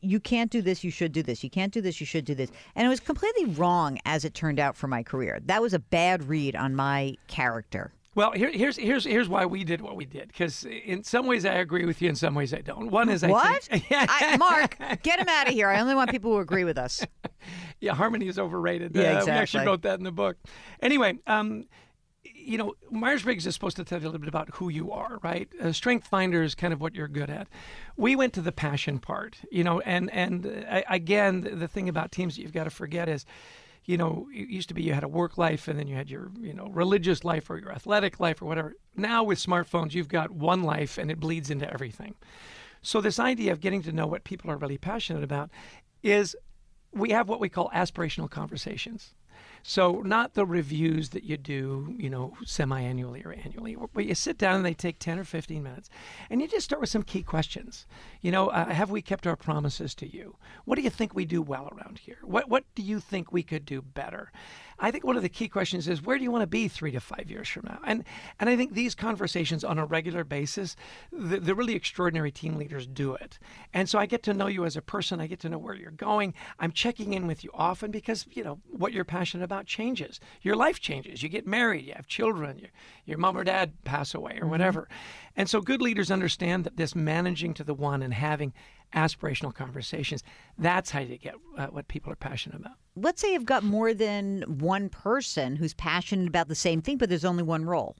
you can't do this, you should do this. You can't do this, you should do this. And it was completely wrong as it turned out for my career. That was a bad read on my character. Well, here's why we did what we did. Because in some ways I agree with you, in some ways I don't. One is Mark, get him out of here. I only want people who agree with us. Yeah, harmony is overrated. Yeah, exactly. We actually wrote that in the book. Anyway, Myers-Briggs is supposed to tell you a little bit about who you are, right? Strength finder is kind of what you're good at. We went to the passion part, and again, the thing about teams that you've got to forget is, it used to be you had a work life and then you had your, religious life or your athletic life or whatever. Now with smartphones, you've got one life and it bleeds into everything. So this idea of getting to know what people are really passionate about is we have what we call aspirational conversations. So not the reviews that you do, semi-annually or annually, but you sit down and they take 10 or 15 minutes and you just start with some key questions. Have we kept our promises to you? What do you think we do well around here? What do you think we could do better? I think one of the key questions is, where do you want to be 3 to 5 years from now? And I think these conversations on a regular basis, the really extraordinary team leaders do it. And so I get to know you as a person. I get to know where you're going. I'm checking in with you often because, what you're passionate about changes. Your life changes. You get married. You have children. Your mom or dad pass away or whatever. And so good leaders understand that this managing to the one and having aspirational conversations, that's how you get what people are passionate about. Let's say you've got more than one person who's passionate about the same thing, but there's only one role.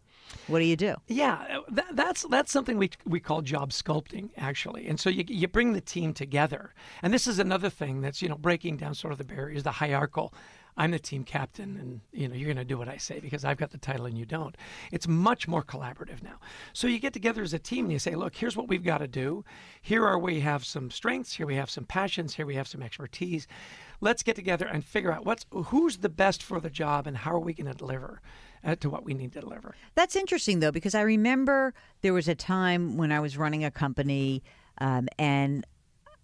What do you do? Yeah, that's something we call job sculpting, actually. And so you bring the team together. And this is another thing that's, breaking down sort of the barriers, the hierarchical. I'm the team captain and, you're going to do what I say because I've got the title and you don't. It's much more collaborative now. So you get together as a team and you say, look, here's what we've got to do. We have some strengths. Here we have some passions. Here we have some expertise. Let's get together and figure out who's the best for the job and how are we going to deliver to what we need to deliver. That's interesting, though, because I remember there was a time when I was running a company and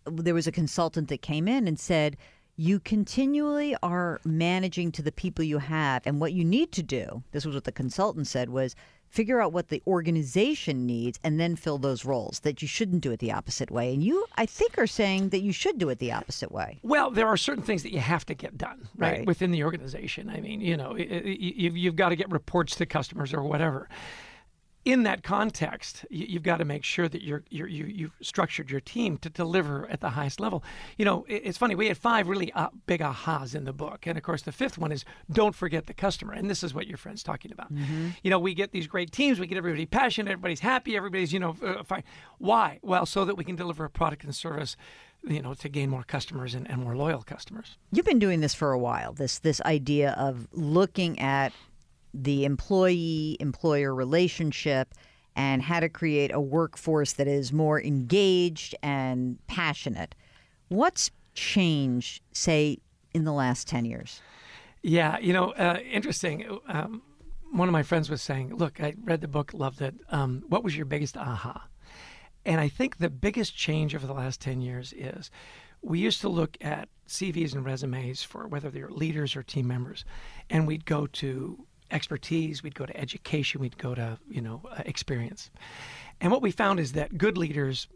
there was a consultant that came in and said, you continually are managing to the people you have. And what you need to do, this was what the consultant said, was figure out what the organization needs and then fill those roles, that you shouldn't do it the opposite way. And you, I think, are saying that you should do it the opposite way. Well, there are certain things that you have to get done, right? Within the organization. I mean, you've got to get reports to customers or whatever. In that context, you've got to make sure that you've structured your team to deliver at the highest level. It's funny, we had 5 really big ahas in the book. And of course, the 5th one is don't forget the customer. And this is what your friend's talking about. Mm-hmm. We get these great teams, we get everybody passionate, everybody's happy, everybody's, fine. Why? Well, so that we can deliver a product and service to gain more customers and more loyal customers. You've been doing this for a while, this idea of looking at the employee-employer relationship and how to create a workforce that is more engaged and passionate. What's changed, say, in the last 10 years? Yeah, interesting. One of my friends was saying, look, I read the book, loved it. What was your biggest aha? And I think the biggest change over the last 10 years is we used to look at CVs and resumes for whether they're leaders or team members, and we'd go to expertise, we'd go to education, we'd go to, experience. And what we found is that good leaders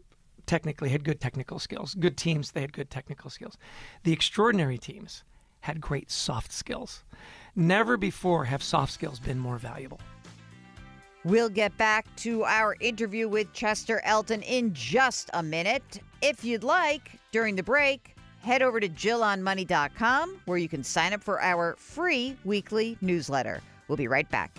technically had good technical skills. Good teams, they had good technical skills. The extraordinary teams had great soft skills. Never before have soft skills been more valuable. We'll get back to our interview with Chester Elton in just a minute. If you'd like, during the break, head over to JillOnMoney.com where you can sign up for our free weekly newsletter. We'll be right back.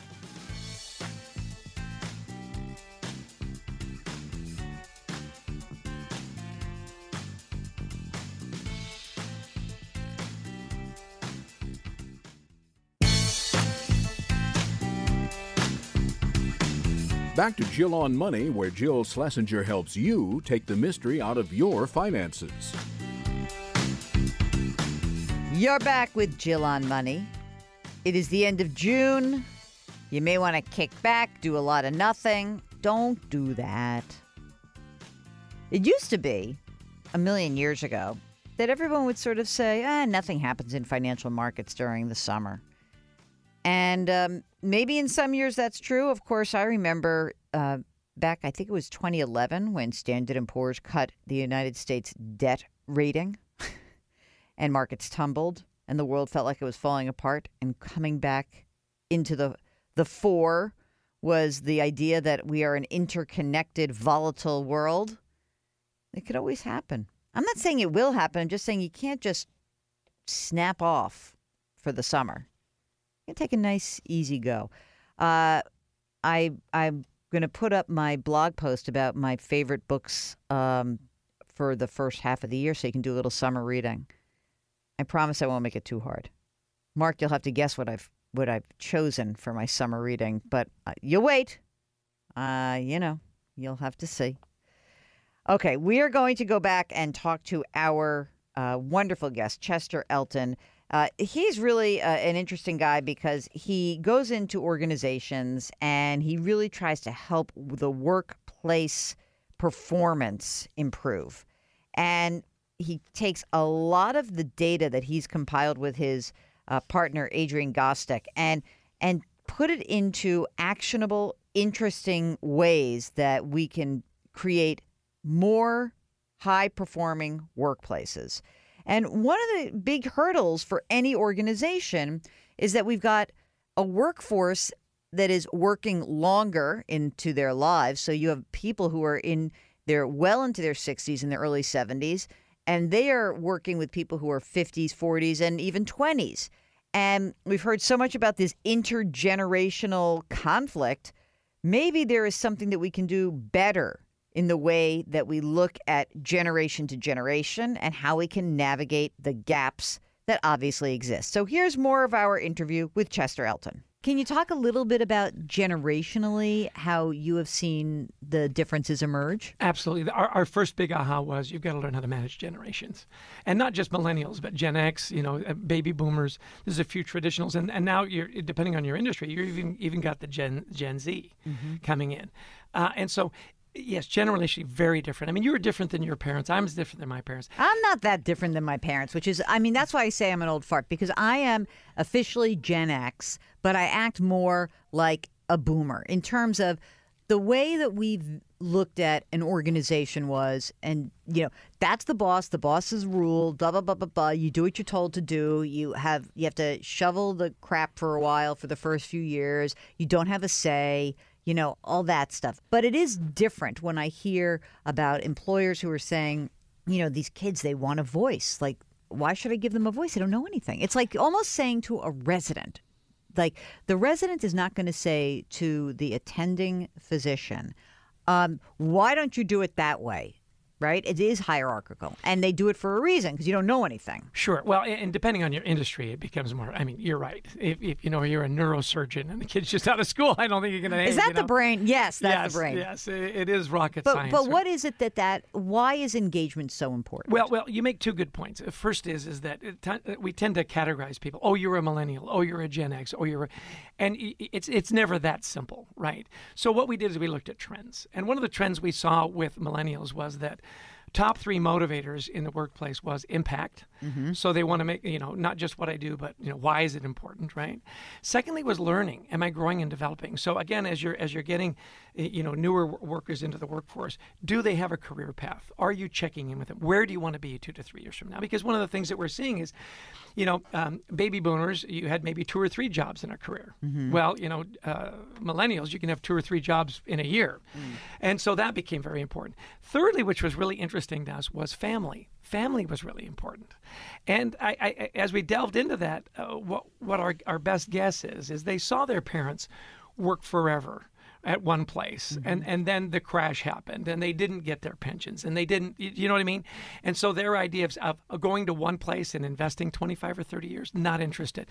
Back to Jill on Money, where Jill Schlesinger helps you take the mystery out of your finances. You're back with Jill on Money. It is the end of June. You may want to kick back, do a lot of nothing. Don't do that. It used to be, a million years ago, that everyone would sort of say, nothing happens in financial markets during the summer. And maybe in some years that's true. Of course, I remember back, I think it was 2011, when Standard & Poor's cut the United States debt rating and markets tumbled and the world felt like it was falling apart. And coming back into the fore was the idea that we are an interconnected, volatile world. It could always happen. I'm not saying it will happen. I'm just saying you can't just snap off for the summer. You can take a nice, easy go. I'm going to put up my blog post about my favorite books for the first half of the year so you can do a little summer reading. I promise I won't make it too hard. Mark, you'll have to guess what I've chosen for my summer reading, but you'll wait. You'll have to see. Okay, we are going to go back and talk to our wonderful guest, Chester Elton. He's really an interesting guy because he goes into organizations and he really tries to help the workplace performance improve. And he takes a lot of the data that he's compiled with his partner, Adrian Gostick, and put it into actionable, interesting ways that we can create more high-performing workplaces. And one of the big hurdles for any organization is that we've got a workforce that is working longer into their lives. So you have people who are well into their 60s and their early 70s, and they are working with people who are 50s, 40s, and even 20s. And we've heard so much about this intergenerational conflict. Maybe there is something that we can do better in the way that we look at generation to generation and how we can navigate the gaps that obviously exist. So here's more of our interview with Chester Elton. Can you talk a little bit about generationally how you have seen the differences emerge? Absolutely. Our first big aha was you've got to learn how to manage generations. And not just millennials, but Gen X, baby boomers. There's a few traditionals. And now, depending on your industry, you're even got the Gen Z coming in. And so, yes, generationally very different. I mean, you were different than your parents. I'm different than my parents. I'm not that different than my parents, that's why I say I'm an old fart, because I am officially Gen X, but I act more like a boomer in terms of the way that we've looked at an organization was, and, that's the boss's rule, blah, blah, blah, blah, blah. You do what you're told to do. You have to shovel the crap for a while for the first few years. You don't have a say. All that stuff. But it is different when I hear about employers who are saying, these kids, they want a voice. Like, why should I give them a voice? They don't know anything. It's like almost saying to a resident, like the resident is not going to say to the attending physician, why don't you do it that way? right? It is hierarchical, and they do it for a reason because you don't know anything. Sure. Well, and depending on your industry, it becomes more. I mean, you're right. If you know you're a neurosurgeon and the kid's just out of school, I don't think you're going to. Is that the brain? Yes, that's the brain. Yes, it is rocket science. But what is it that why is engagement so important? Well, you make two good points. First is that we tend to categorize people. Oh, you're a millennial. Oh, you're a Gen X. Oh, and it's never that simple, right? So what we did is we looked at trends, and one of the trends we saw with millennials was that top 3 motivators in the workplace was impact. So they want to make, not just what I do, but, why is it important, right? Secondly was learning. Am I growing and developing? So again, as you're getting, newer workers into the workforce, do they have a career path? Are you checking in with them? Where do you want to be 2 to 3 years from now? Because one of the things that we're seeing is, baby boomers, you had maybe 2 or 3 jobs in a career. Well, millennials, you can have 2 or 3 jobs in a year. And so that became very important. Thirdly, which was really interesting to us, was family. Family was really important. And I as we delved into that, what our best guess is they saw their parents work forever at one place, and then the crash happened, and they didn't get their pensions, and they didn't, you know what I mean? And so their idea of going to one place and investing 25 or 30 years, not interested.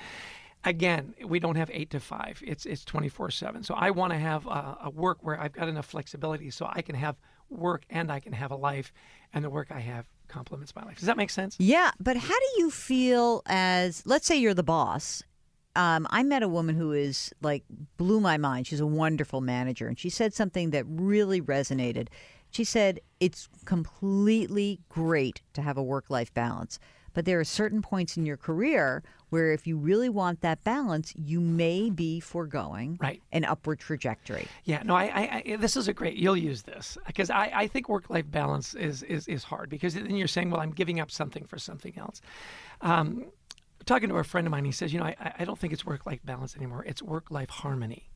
Again, we don't have 8 to 5. It's 24/7. So I want to have a work where I've got enough flexibility so I can have work and I can have a life, and the work I have complements my life. Does that make sense? Yeah, but how do you feel as, let's say you're the boss. I met a woman who is blew my mind. She's a wonderful manager, and she said something that really resonated. She said, it's completely great to have a work-life balance, but there are certain points in your career where if you really want that balance, you may be foregoing an upward trajectory. Yeah, no, I this is a great, you'll use this, because I think work-life balance is hard, because then you're saying, well, I'm giving up something for something else. Talking to a friend of mine, he says, I don't think it's work-life balance anymore. It's work-life harmony.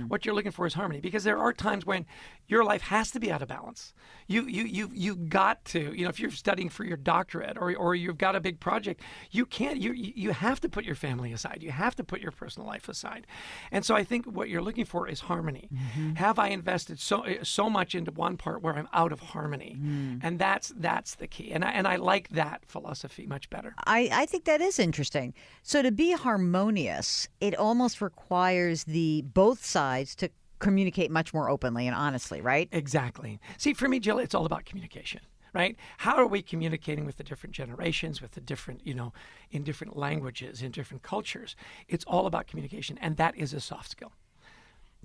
What you're looking for is harmony, because there are times when your life has to be out of balance. You got to, if you're studying for your doctorate or you've got a big project, you can't, you have to put your family aside. You have to put your personal life aside. And so I think what you're looking for is harmony. Have I invested so much into one part where I'm out of harmony? And that's the key. And I like that philosophy much better. I think that is interesting. So to be harmonious, it almost requires both sides to communicate much more openly and honestly, right? Exactly. See, for me, Jill, it's all about communication, right? How are we communicating with the different generations, with the different, in different languages, in different cultures? It's all about communication, and that is a soft skill.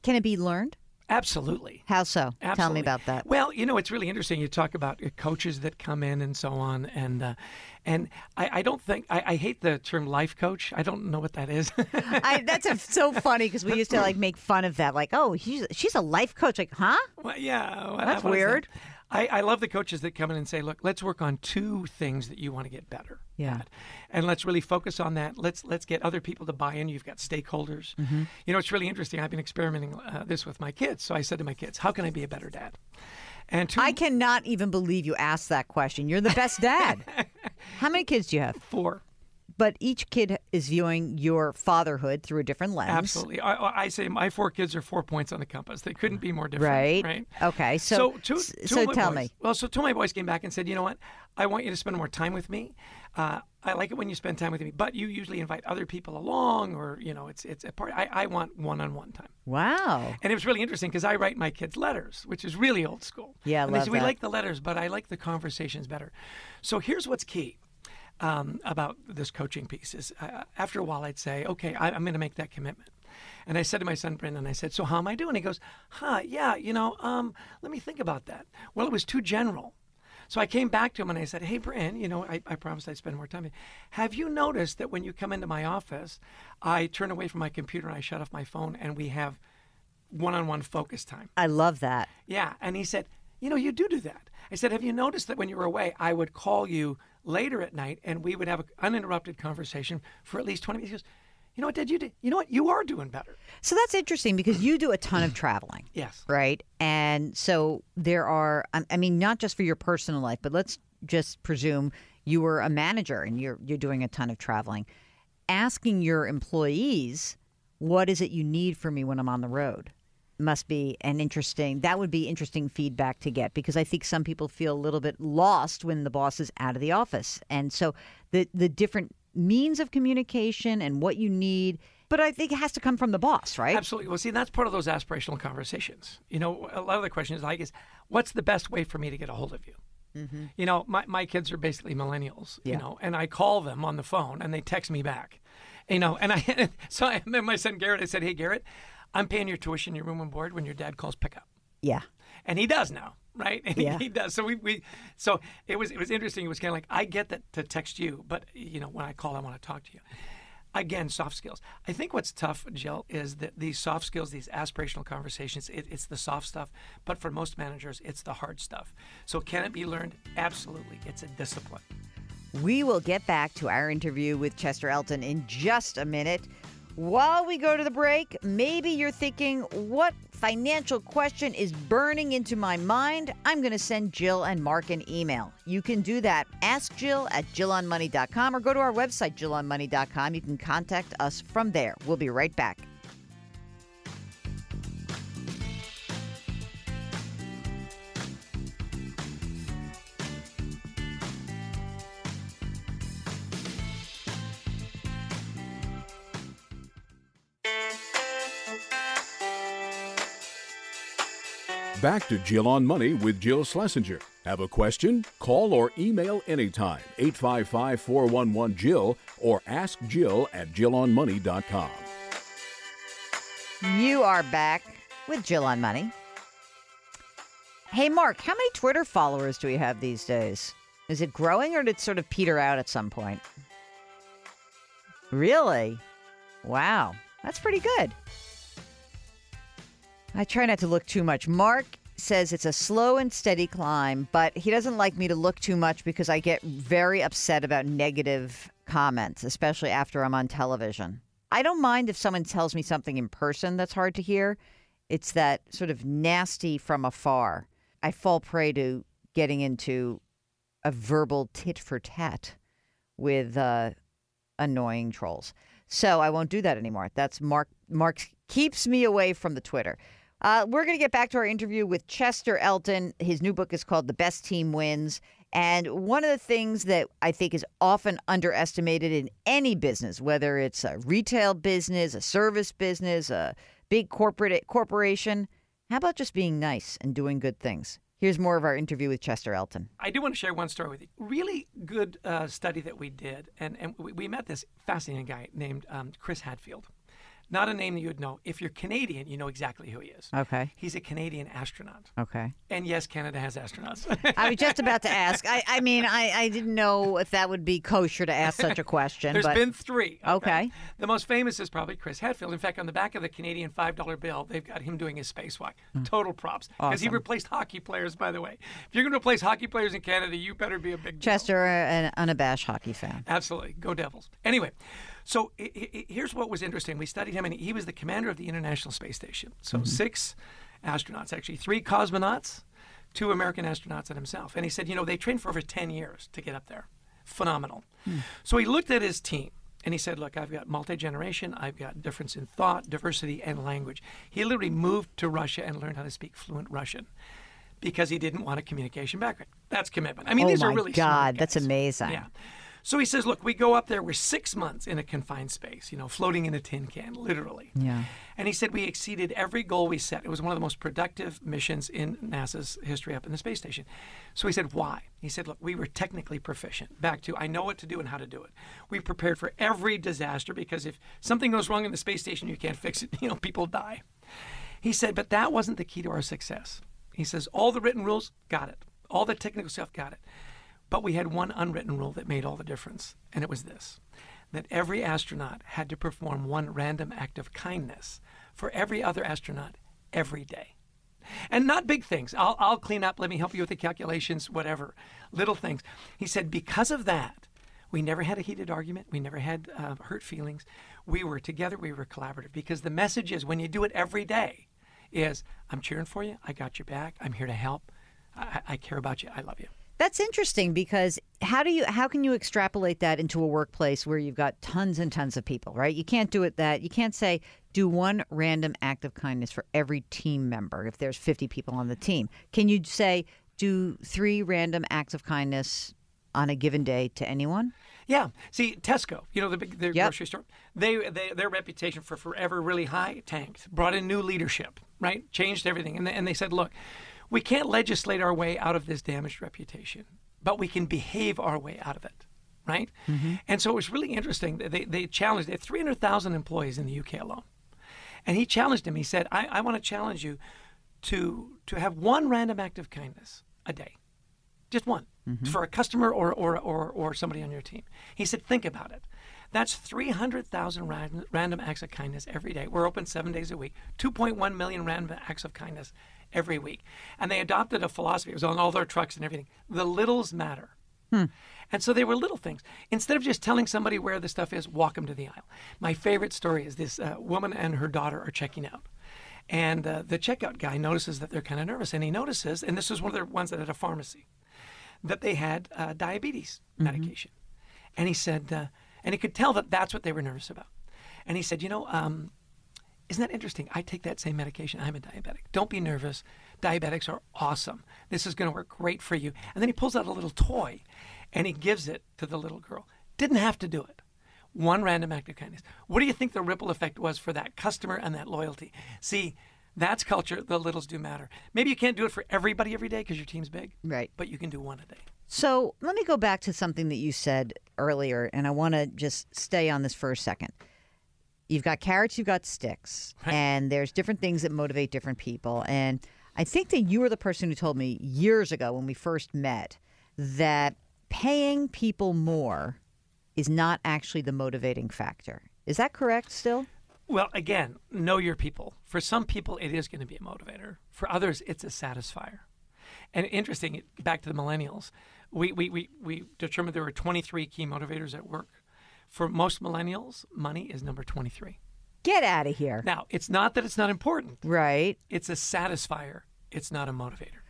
Can it be learned? Absolutely. How so? Absolutely. Tell me about that. Well, it's really interesting. You talk about coaches that come in and so on, and I don't think I hate the term life coach. I don't know what that is. That's so funny, because we used to make fun of that, oh, she's a life coach. Huh? Well, yeah, that's weird. I love the coaches that come in and say, look, let's work on 2 things that you want to get better at. And let's really focus on that. Let's get other people to buy in. You've got stakeholders. It's really interesting. I've been experimenting this with my kids. So I said to my kids, how can I be a better dad? And I cannot even believe you asked that question. You're the best dad. How many kids do you have? 4. But each kid is viewing your fatherhood through a different lens. Absolutely. I say my 4 kids are 4 points on the compass. They couldn't be more different. Right. Okay. So tell me. Well, so 2 of my boys came back and said, you know what? I want you to spend more time with me. I like it when you spend time with me, but you usually invite other people along, or, it's a part. I want one-on-one time. Wow. And it was really interesting, because I write my kids letters, which is really old school. Yeah, I love that. They say, we like the letters, but I like the conversations better. So here's what's key. About this coaching piece is after a while I'd say, okay, I'm going to make that commitment. And I said to my son, Brendan, I said, so how am I doing? He goes, yeah, let me think about that. Well, it was too general. So I came back to him and I said, hey, Brendan, I promised I'd spend more time. Have you noticed that when you come into my office, I turn away from my computer and I shut off my phone and we have one-on-one focus time? I love that. Yeah. And he said, you do that. I said, have you noticed that when you were away, I would call you later at night and we would have an uninterrupted conversation for at least 20 minutes? He goes, you know what, Dad, you know what, you are doing better. So that's interesting, because you do a ton of traveling. Yes. Right? And so there are, not just for your personal life, but let's just presume you were a manager and you're doing a ton of traveling. Asking your employees, what is it you need from me when I'm on the road? must be that would be interesting feedback to get, because I think some people feel a little bit lost when the boss is out of the office. And so the different means of communication and what you need, but I think it has to come from the boss, right? Absolutely. Well, see, that's part of those aspirational conversations. A lot of the questions is, what's the best way for me to get a hold of you? Mm-hmm. My kids are basically millennials, and I call them on the phone and they text me back, so I met my son Garrett. I said, hey, Garrett, I'm paying your tuition, your room and board when your dad calls pickup. Yeah. And he does now, right? And yeah. He does. So so it was interesting. It was kind of like, I get that to text you, but when I call, I want to talk to you. Again, soft skills. I think what's tough, Jill, is that these soft skills, these aspirational conversations, it's the soft stuff. But for most managers, it's the hard stuff. So can it be learned? Absolutely. It's a discipline. We will get back to our interview with Chester Elton in just a minute. While we go to the break, maybe you're thinking, what financial question is burning into my mind? I'm going to send Jill and Mark an email. You can do that. Ask Jill at jillonmoney.com or go to our website, jillonmoney.com. You can contact us from there. We'll be right back. Back to Jill on Money with Jill Schlesinger. Have a question? Call or email anytime, 855-411-JILL or ask Jill at jillonmoney.com. You are back with Jill on Money. Hey, Mark, how many Twitter followers do we have these days? Is it growing or did it sort of peter out at some point? Really? Wow, that's pretty good. I try not to look too much. Mark says it's a slow and steady climb, but he doesn't like me to look too much because I get very upset about negative comments, especially after I'm on television. I don't mind if someone tells me something in person that's hard to hear. It's that sort of nasty from afar. I fall prey to getting into a verbal tit for tat with annoying trolls. So I won't do that anymore. That's Mark keeps me away from the Twitter. We're going to get back to our interview with Chester Elton. His new book is called The Best Team Wins. And one of the things that I think is often underestimated in any business, whether it's a retail business, a service business, a big corporation, how about just being nice and doing good things? Here's more of our interview with Chester Elton. I do want to share one story with you. Really good study that we did. And we met this fascinating guy named Chris Hadfield. Not a name that you would know. If you're Canadian, you know exactly who he is. Okay. He's a Canadian astronaut. Okay. And yes, Canada has astronauts. I was just about to ask. I mean, I didn't know if that would be kosher to ask such a question. There's been three. Okay. The most famous is probably Chris Hadfield. In fact, on the back of the Canadian $5 bill, they've got him doing his spacewalk. Total props. Because he replaced hockey players, by the way. If you're going to replace hockey players in Canada, you better be a big deal. Chester, an unabashed hockey fan. Absolutely. Go Devils. Anyway. So here's what was interesting. We studied him, and he was the commander of the International Space Station. So 6 astronauts, actually 3 cosmonauts, 2 American astronauts, and himself. And he said, they trained for over 10 years to get up there. Phenomenal. So he looked at his team, and he said, look, I've got multi-generation, I've got difference in thought, diversity, and language. He literally moved to Russia and learned how to speak fluent Russian because he didn't want a communication background. That's commitment. I mean, these are really smart guys. Oh, my God, that's amazing. Yeah. So he says, look, we go up there, we're 6 months in a confined space, floating in a tin can, literally. Yeah. And he said we exceeded every goal we set. It was one of the most productive missions in NASA's history up in the space station. So he said, why? He said, look, we were technically proficient. Back to, I know what to do and how to do it. We prepared for every disaster because if something goes wrong in the space station, you can't fix it. People die. He said, but that wasn't the key to our success. He says, all the written rules, got it. All the technical stuff, got it. But we had one unwritten rule that made all the difference, and it was this, that every astronaut had to perform one random act of kindness for every other astronaut every day. And not big things. I'll clean up, let me help you with the calculations, whatever. Little things. He said because of that, we never had a heated argument. We never had hurt feelings. We were together. We were collaborative. Because the message is when you do it every day is, I'm cheering for you. I got your back. I'm here to help. I care about you. I love you. That's interesting because how can you extrapolate that into a workplace where you've got tons and tons of people, right? You can't do it you can't say do one random act of kindness for every team member if there's 50 people on the team. Can you say do 3 random acts of kindness on a given day to anyone? Yeah. See, Tesco, the Yep. grocery store, their reputation for forever really high tanked, brought in new leadership, right? Changed everything. And they said, look, we can't legislate our way out of this damaged reputation, but we can behave our way out of it, right? Mm-hmm. And so it was really interesting. They challenged, they had 300,000 employees in the UK alone. And he challenged him. He said, I want to challenge you to have one random act of kindness a day. Just one, for a customer or somebody on your team. He said, think about it. That's 300,000 random acts of kindness every day. We're open 7 days a week. 2.1 million random acts of kindness every week. And they adopted a philosophy. It was on all their trucks and everything. The littles matter. And so they were little things. Instead of just telling somebody where the stuff is, walk them to the aisle. My favorite story is this woman and her daughter are checking out. And the checkout guy notices that they're kind of nervous. And he notices, and this was one of the ones that had a pharmacy, that they had diabetes medication. And he said, and he could tell that that's what they were nervous about. And he said, isn't that interesting? I take that same medication. I'm a diabetic. Don't be nervous. Diabetics are awesome. This is going to work great for you. And then he pulls out a little toy and he gives it to the little girl. Didn't have to do it. One random act of kindness. What do you think the ripple effect was for that customer and that loyalty? See, that's culture. The littles do matter. Maybe you can't do it for everybody every day because your team's big. Right. But you can do one a day. So let me go back to something that you said earlier, and I want to just stay on this for a second. You've got carrots, you've got sticks, right. And there's different things that motivate different people. And I think that you were the person who told me years ago when we first met that paying people more is not actually the motivating factor. Is that correct still? Well, again, know your people. For some people, it is going to be a motivator. For others, it's a satisfier. And interesting, back to the millennials, we determined there were 23 key motivators at work. For most millennials, money is number 23. Get out of here. Now, it's not that it's not important. Right. It's a satisfier. It's not a motivator.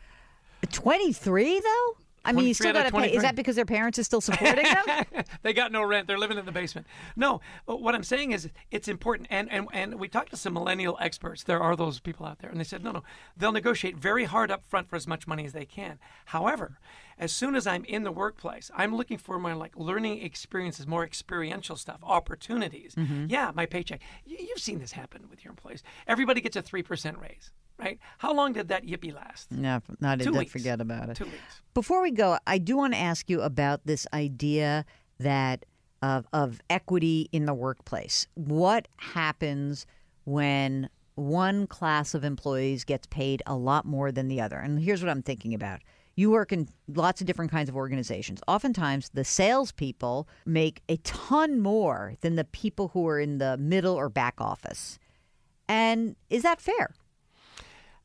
23, though? I mean, you still got to pay. Is that because their parents are still supporting them? They got no rent. They're living in the basement. No, what I'm saying is it's important. And we talked to some millennial experts. There are those people out there. And they said, no, they'll negotiate very hard up front for as much money as they can. However, as soon as I'm in the workplace, I'm looking for more like learning experiences, more experiential stuff, opportunities. Mm-hmm. Yeah, my paycheck. You've seen this happen with your employees. Everybody gets a 3% raise. Right? How long did that yippee last? No, not 2 weeks. Forget about it. 2 weeks. Before we go, I do want to ask you about this idea that of equity in the workplace. What happens when one class of employees gets paid a lot more than the other? And here's what I'm thinking about. You work in lots of different kinds of organizations. Oftentimes, the salespeople make a ton more than the people who are in the middle or back office. And is that fair?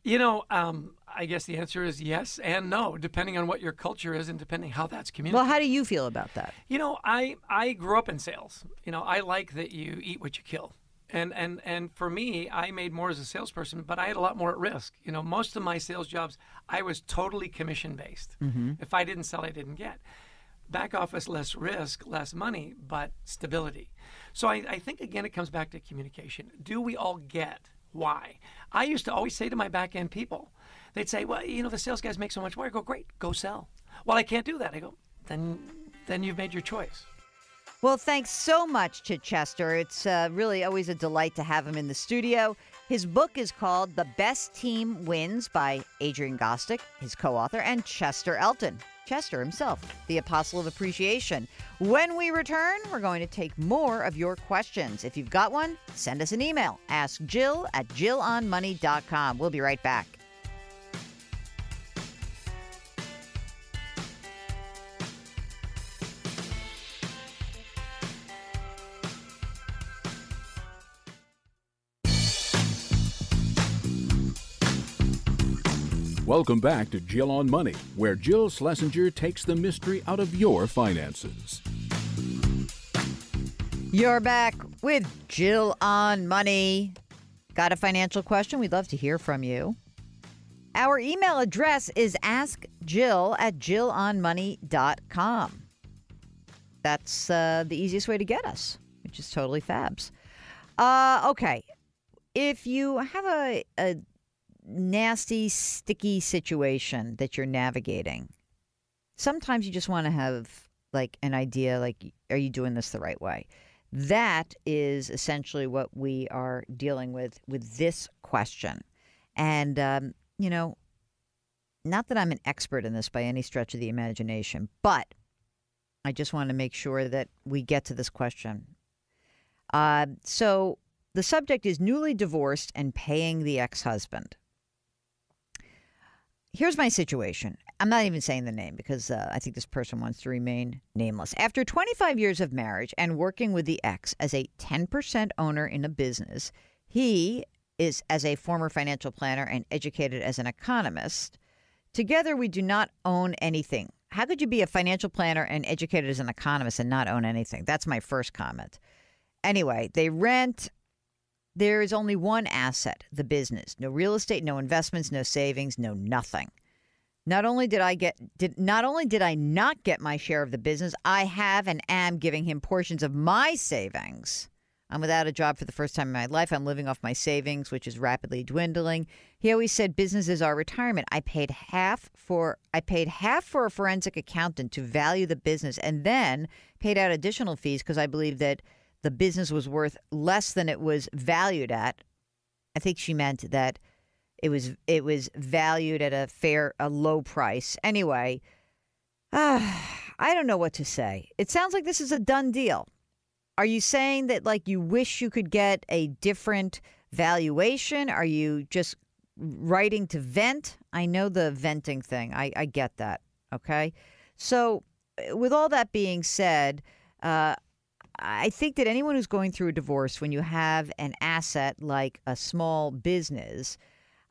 I guess the answer is yes and no, depending on what your culture is and depending how that's communicated. Well, how do you feel about that? I grew up in sales. I like that you eat what you kill. And for me, I made more as a salesperson, but I had a lot more at risk. Most of my sales jobs, I was totally commission-based. Mm-hmm. If I didn't sell, I didn't get. Back office, less risk, less money, but stability. So I think, again, it comes back to communication. Do we all get why? I used to always say to my back-end people, they'd say, well, the sales guys make so much more. I go, great, go sell. Well, I can't do that. I go, then you've made your choice. Well, thanks so much to Chester. It's really always a delight to have him in the studio. His book is called The Best Team Wins by Adrian Gostick, his co-author, and Chester Elton. Chester himself, the apostle of appreciation. When we return, we're going to take more of your questions. If you've got one, send us an email. Ask Jill at JillOnMoney.com. We'll be right back. Welcome back to Jill on Money, where Jill Schlesinger takes the mystery out of your finances. You're back with Jill on Money. Got a financial question? We'd love to hear from you. Our email address is askjill@jillonmoney.com. That's the easiest way to get us, which is totally fabs. Okay. If you have a nasty, sticky situation that you're navigating, sometimes you just want to have like an idea, like, are you doing this the right way? That is essentially what we are dealing with this question. And, not that I'm an expert in this by any stretch of the imagination, but I just want to make sure that we get to this question. So the subject is newly divorced and paying the ex-husband. Here's my situation. I'm not even saying the name because I think this person wants to remain nameless. After 25 years of marriage and working with the ex as a 10% owner in a business, he is as a former financial planner and educated as an economist. Together, we do not own anything. How could you be a financial planner and educated as an economist and not own anything? That's my first comment. Anyway, they rent. There is only one asset, the business. No real estate, no investments, no savings, no nothing. Not only did I not get my share of the business, I have and am giving him portions of my savings. I'm without a job for the first time in my life. I'm living off my savings, which is rapidly dwindling. He always said business is our retirement. I paid half for a forensic accountant to value the business and then paid out additional fees because I believe that the business was worth less than it was valued at. I think she meant that it was valued at a low price. Anyway, I don't know what to say. It sounds like this is a done deal. Are you saying that like you wish you could get a different valuation? Are you just writing to vent? I know the venting thing. I get that. Okay. So with all that being said, I think that anyone who's going through a divorce, when you have an asset like a small business,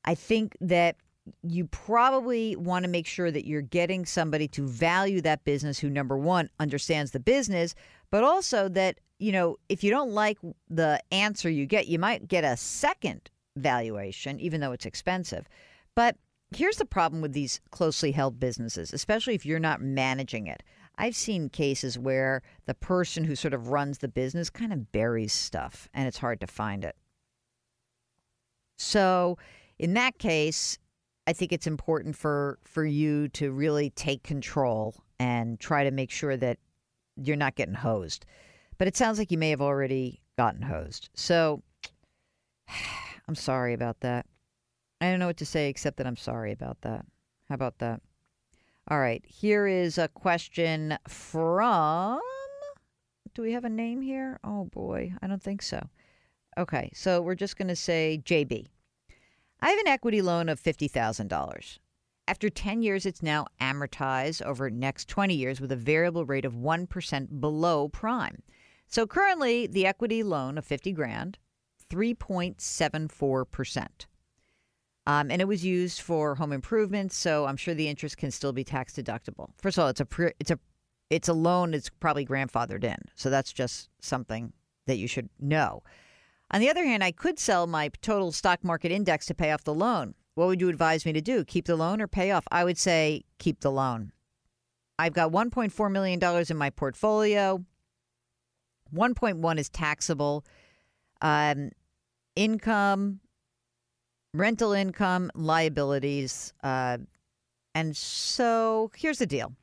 I think that you probably want to make sure that you're getting somebody to value that business who, number one, understands the business, but also that, if you don't like the answer you get, you might get a second valuation, even though it's expensive. But here's the problem with these closely held businesses, especially if you're not managing it. I've seen cases where the person who sort of runs the business kind of buries stuff and it's hard to find it. So in that case, I think it's important for you to really take control and try to make sure that you're not getting hosed. But it sounds like you may have already gotten hosed. So I'm sorry about that. I don't know what to say except that I'm sorry about that. How about that? All right. Here is a question from, do we have a name here? Oh, boy. I don't think so. Okay. So we're just going to say JB. I have an equity loan of $50,000. After 10 years, it's now amortized over the next 20 years with a variable rate of 1% below prime. So currently, the equity loan of $50,000, 3.74%. And it was used for home improvements, so I'm sure the interest can still be tax deductible. First of all, it's a loan that's probably grandfathered in, so that's just something that you should know. On the other hand, I could sell my total stock market index to pay off the loan. What would you advise me to do? Keep the loan or pay off? I would say keep the loan. I've got $1.4 million in my portfolio. 1.1 is taxable. Income, rental income, liabilities. And so here's the deal.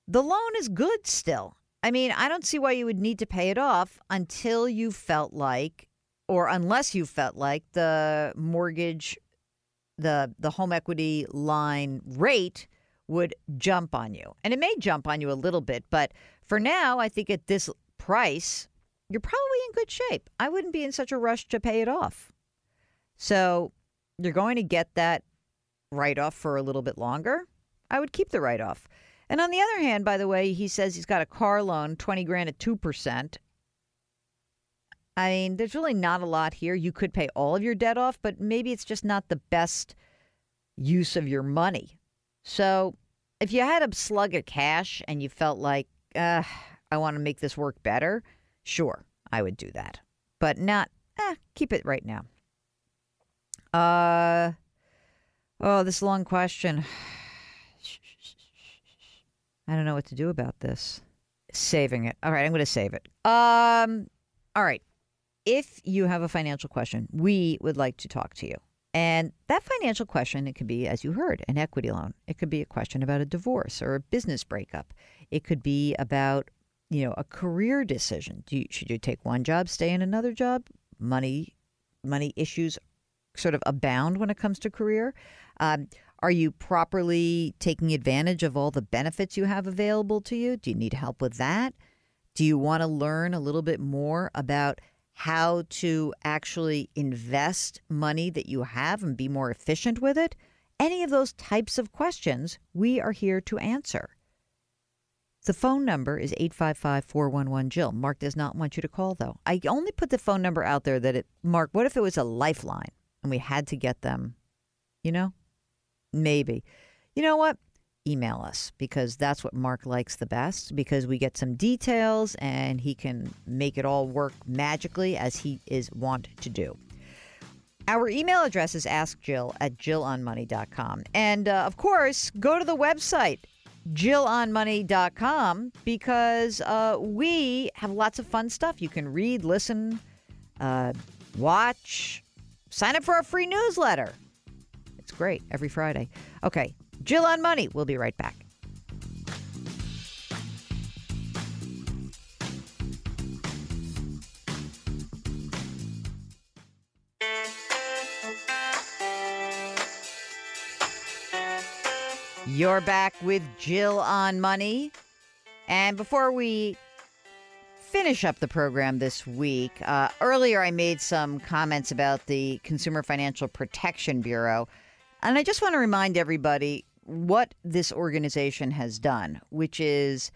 The loan is good still. I mean, I don't see why you would need to pay it off until you felt like, or unless you felt like the mortgage, the home equity line rate would jump on you. And it may jump on you a little bit, but for now, I think at this price, you're probably in good shape. I wouldn't be in such a rush to pay it off. So you're going to get that write-off for a little bit longer. I would keep the write-off. And on the other hand, by the way, he says he's got a car loan, $20,000 at 2%. I mean, there's really not a lot here. You could pay all of your debt off, but maybe it's just not the best use of your money. So if you had a slug of cash and you felt like, I want to make this work better, sure, I would do that. But not, keep it right now. Oh, this long question. I don't know what to do about this. Saving it. All right, I'm going to save it. All right. If you have a financial question, we would like to talk to you. And that financial question, it could be, as you heard, an equity loan. It could be a question about a divorce or a business breakup. It could be about, a career decision. Should you take one job, stay in another job? Money issues sort of abound when it comes to career. Are you properly taking advantage of all the benefits you have available to you? Do you need help with that? Do you want to learn a little bit more about how to actually invest money that you have and be more efficient with it? Any of those types of questions, we are here to answer. The phone number is 855-411-JILL. Mark does not want you to call, though. I only put the phone number out there Mark, what if it was a lifeline and we had to get them, Maybe. You know what? Email us, because that's what Mark likes the best, because we get some details and he can make it all work magically as he is wont to do. Our email address is askjill@jillonmoney.com. And, of course, go to the website, jillonmoney.com, because we have lots of fun stuff. You can read, listen, watch, sign up for our free newsletter. It's great every Friday. Okay, Jill on Money. We'll be right back. You're back with Jill on Money. And before we finish up the program this week, earlier I made some comments about the Consumer Financial Protection Bureau. And I just want to remind everybody what this organization has done, which is,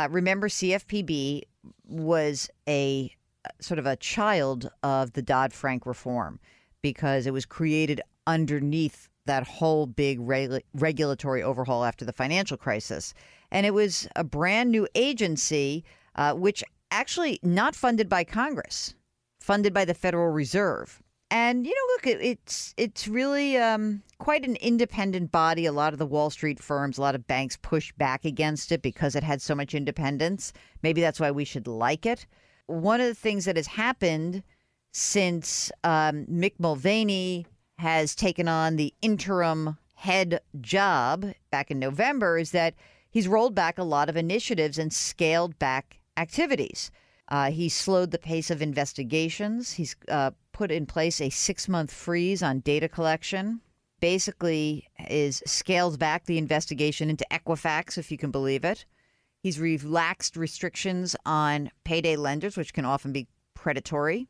remember, CFPB was a sort of a child of the Dodd-Frank reform because it was created underneath that whole big regulatory overhaul after the financial crisis. And it was a brand new agency, which actually not funded by Congress, funded by the Federal Reserve. And, look, it's really quite an independent body. A lot of the Wall Street firms, a lot of banks pushed back against it because it had so much independence. Maybe that's why we should like it. One of the things that has happened since Mick Mulvaney has taken on the interim head job back in November is that he's rolled back a lot of initiatives and scaled back activities. He slowed the pace of investigations. He's put in place a 6-month freeze on data collection. Basically is scaled back the investigation into Equifax, if you can believe it. He's relaxed restrictions on payday lenders, which can often be predatory.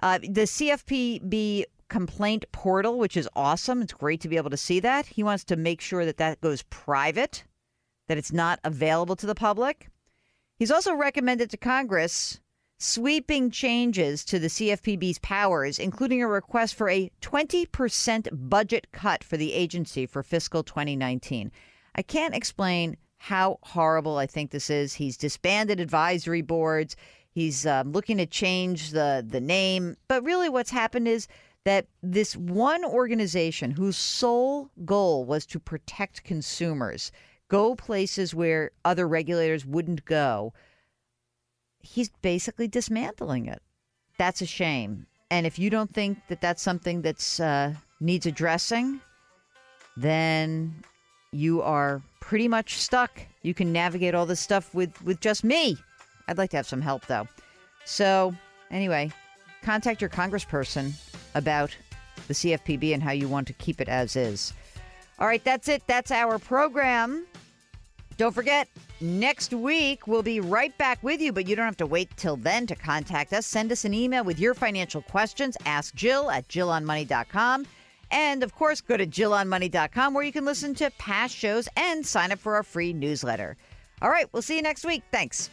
The CFPB complaint portal, which is awesome. It's great to be able to see that. He wants to make sure that that goes private, that it's not available to the public. He's also recommended to Congress sweeping changes to the CFPB's powers, including a request for a 20% budget cut for the agency for fiscal 2019. I can't explain how horrible I think this is. He's disbanded advisory boards. He's looking to change the name. But really what's happened is that this one organization whose sole goal was to protect consumers, go places where other regulators wouldn't go, he's basically dismantling it. That's a shame. And if you don't think that that's something that's needs addressing, then you are pretty much stuck. You can navigate all this stuff with just me. I'd like to have some help, though. So anyway, contact your congressperson about the CFPB and how you want to keep it as is. All right, that's it. That's our program. Don't forget, next week we'll be right back with you, but you don't have to wait till then to contact us. Send us an email with your financial questions. Ask Jill at jillonmoney.com. And, of course, go to jillonmoney.com where you can listen to past shows and sign up for our free newsletter. All right, we'll see you next week. Thanks.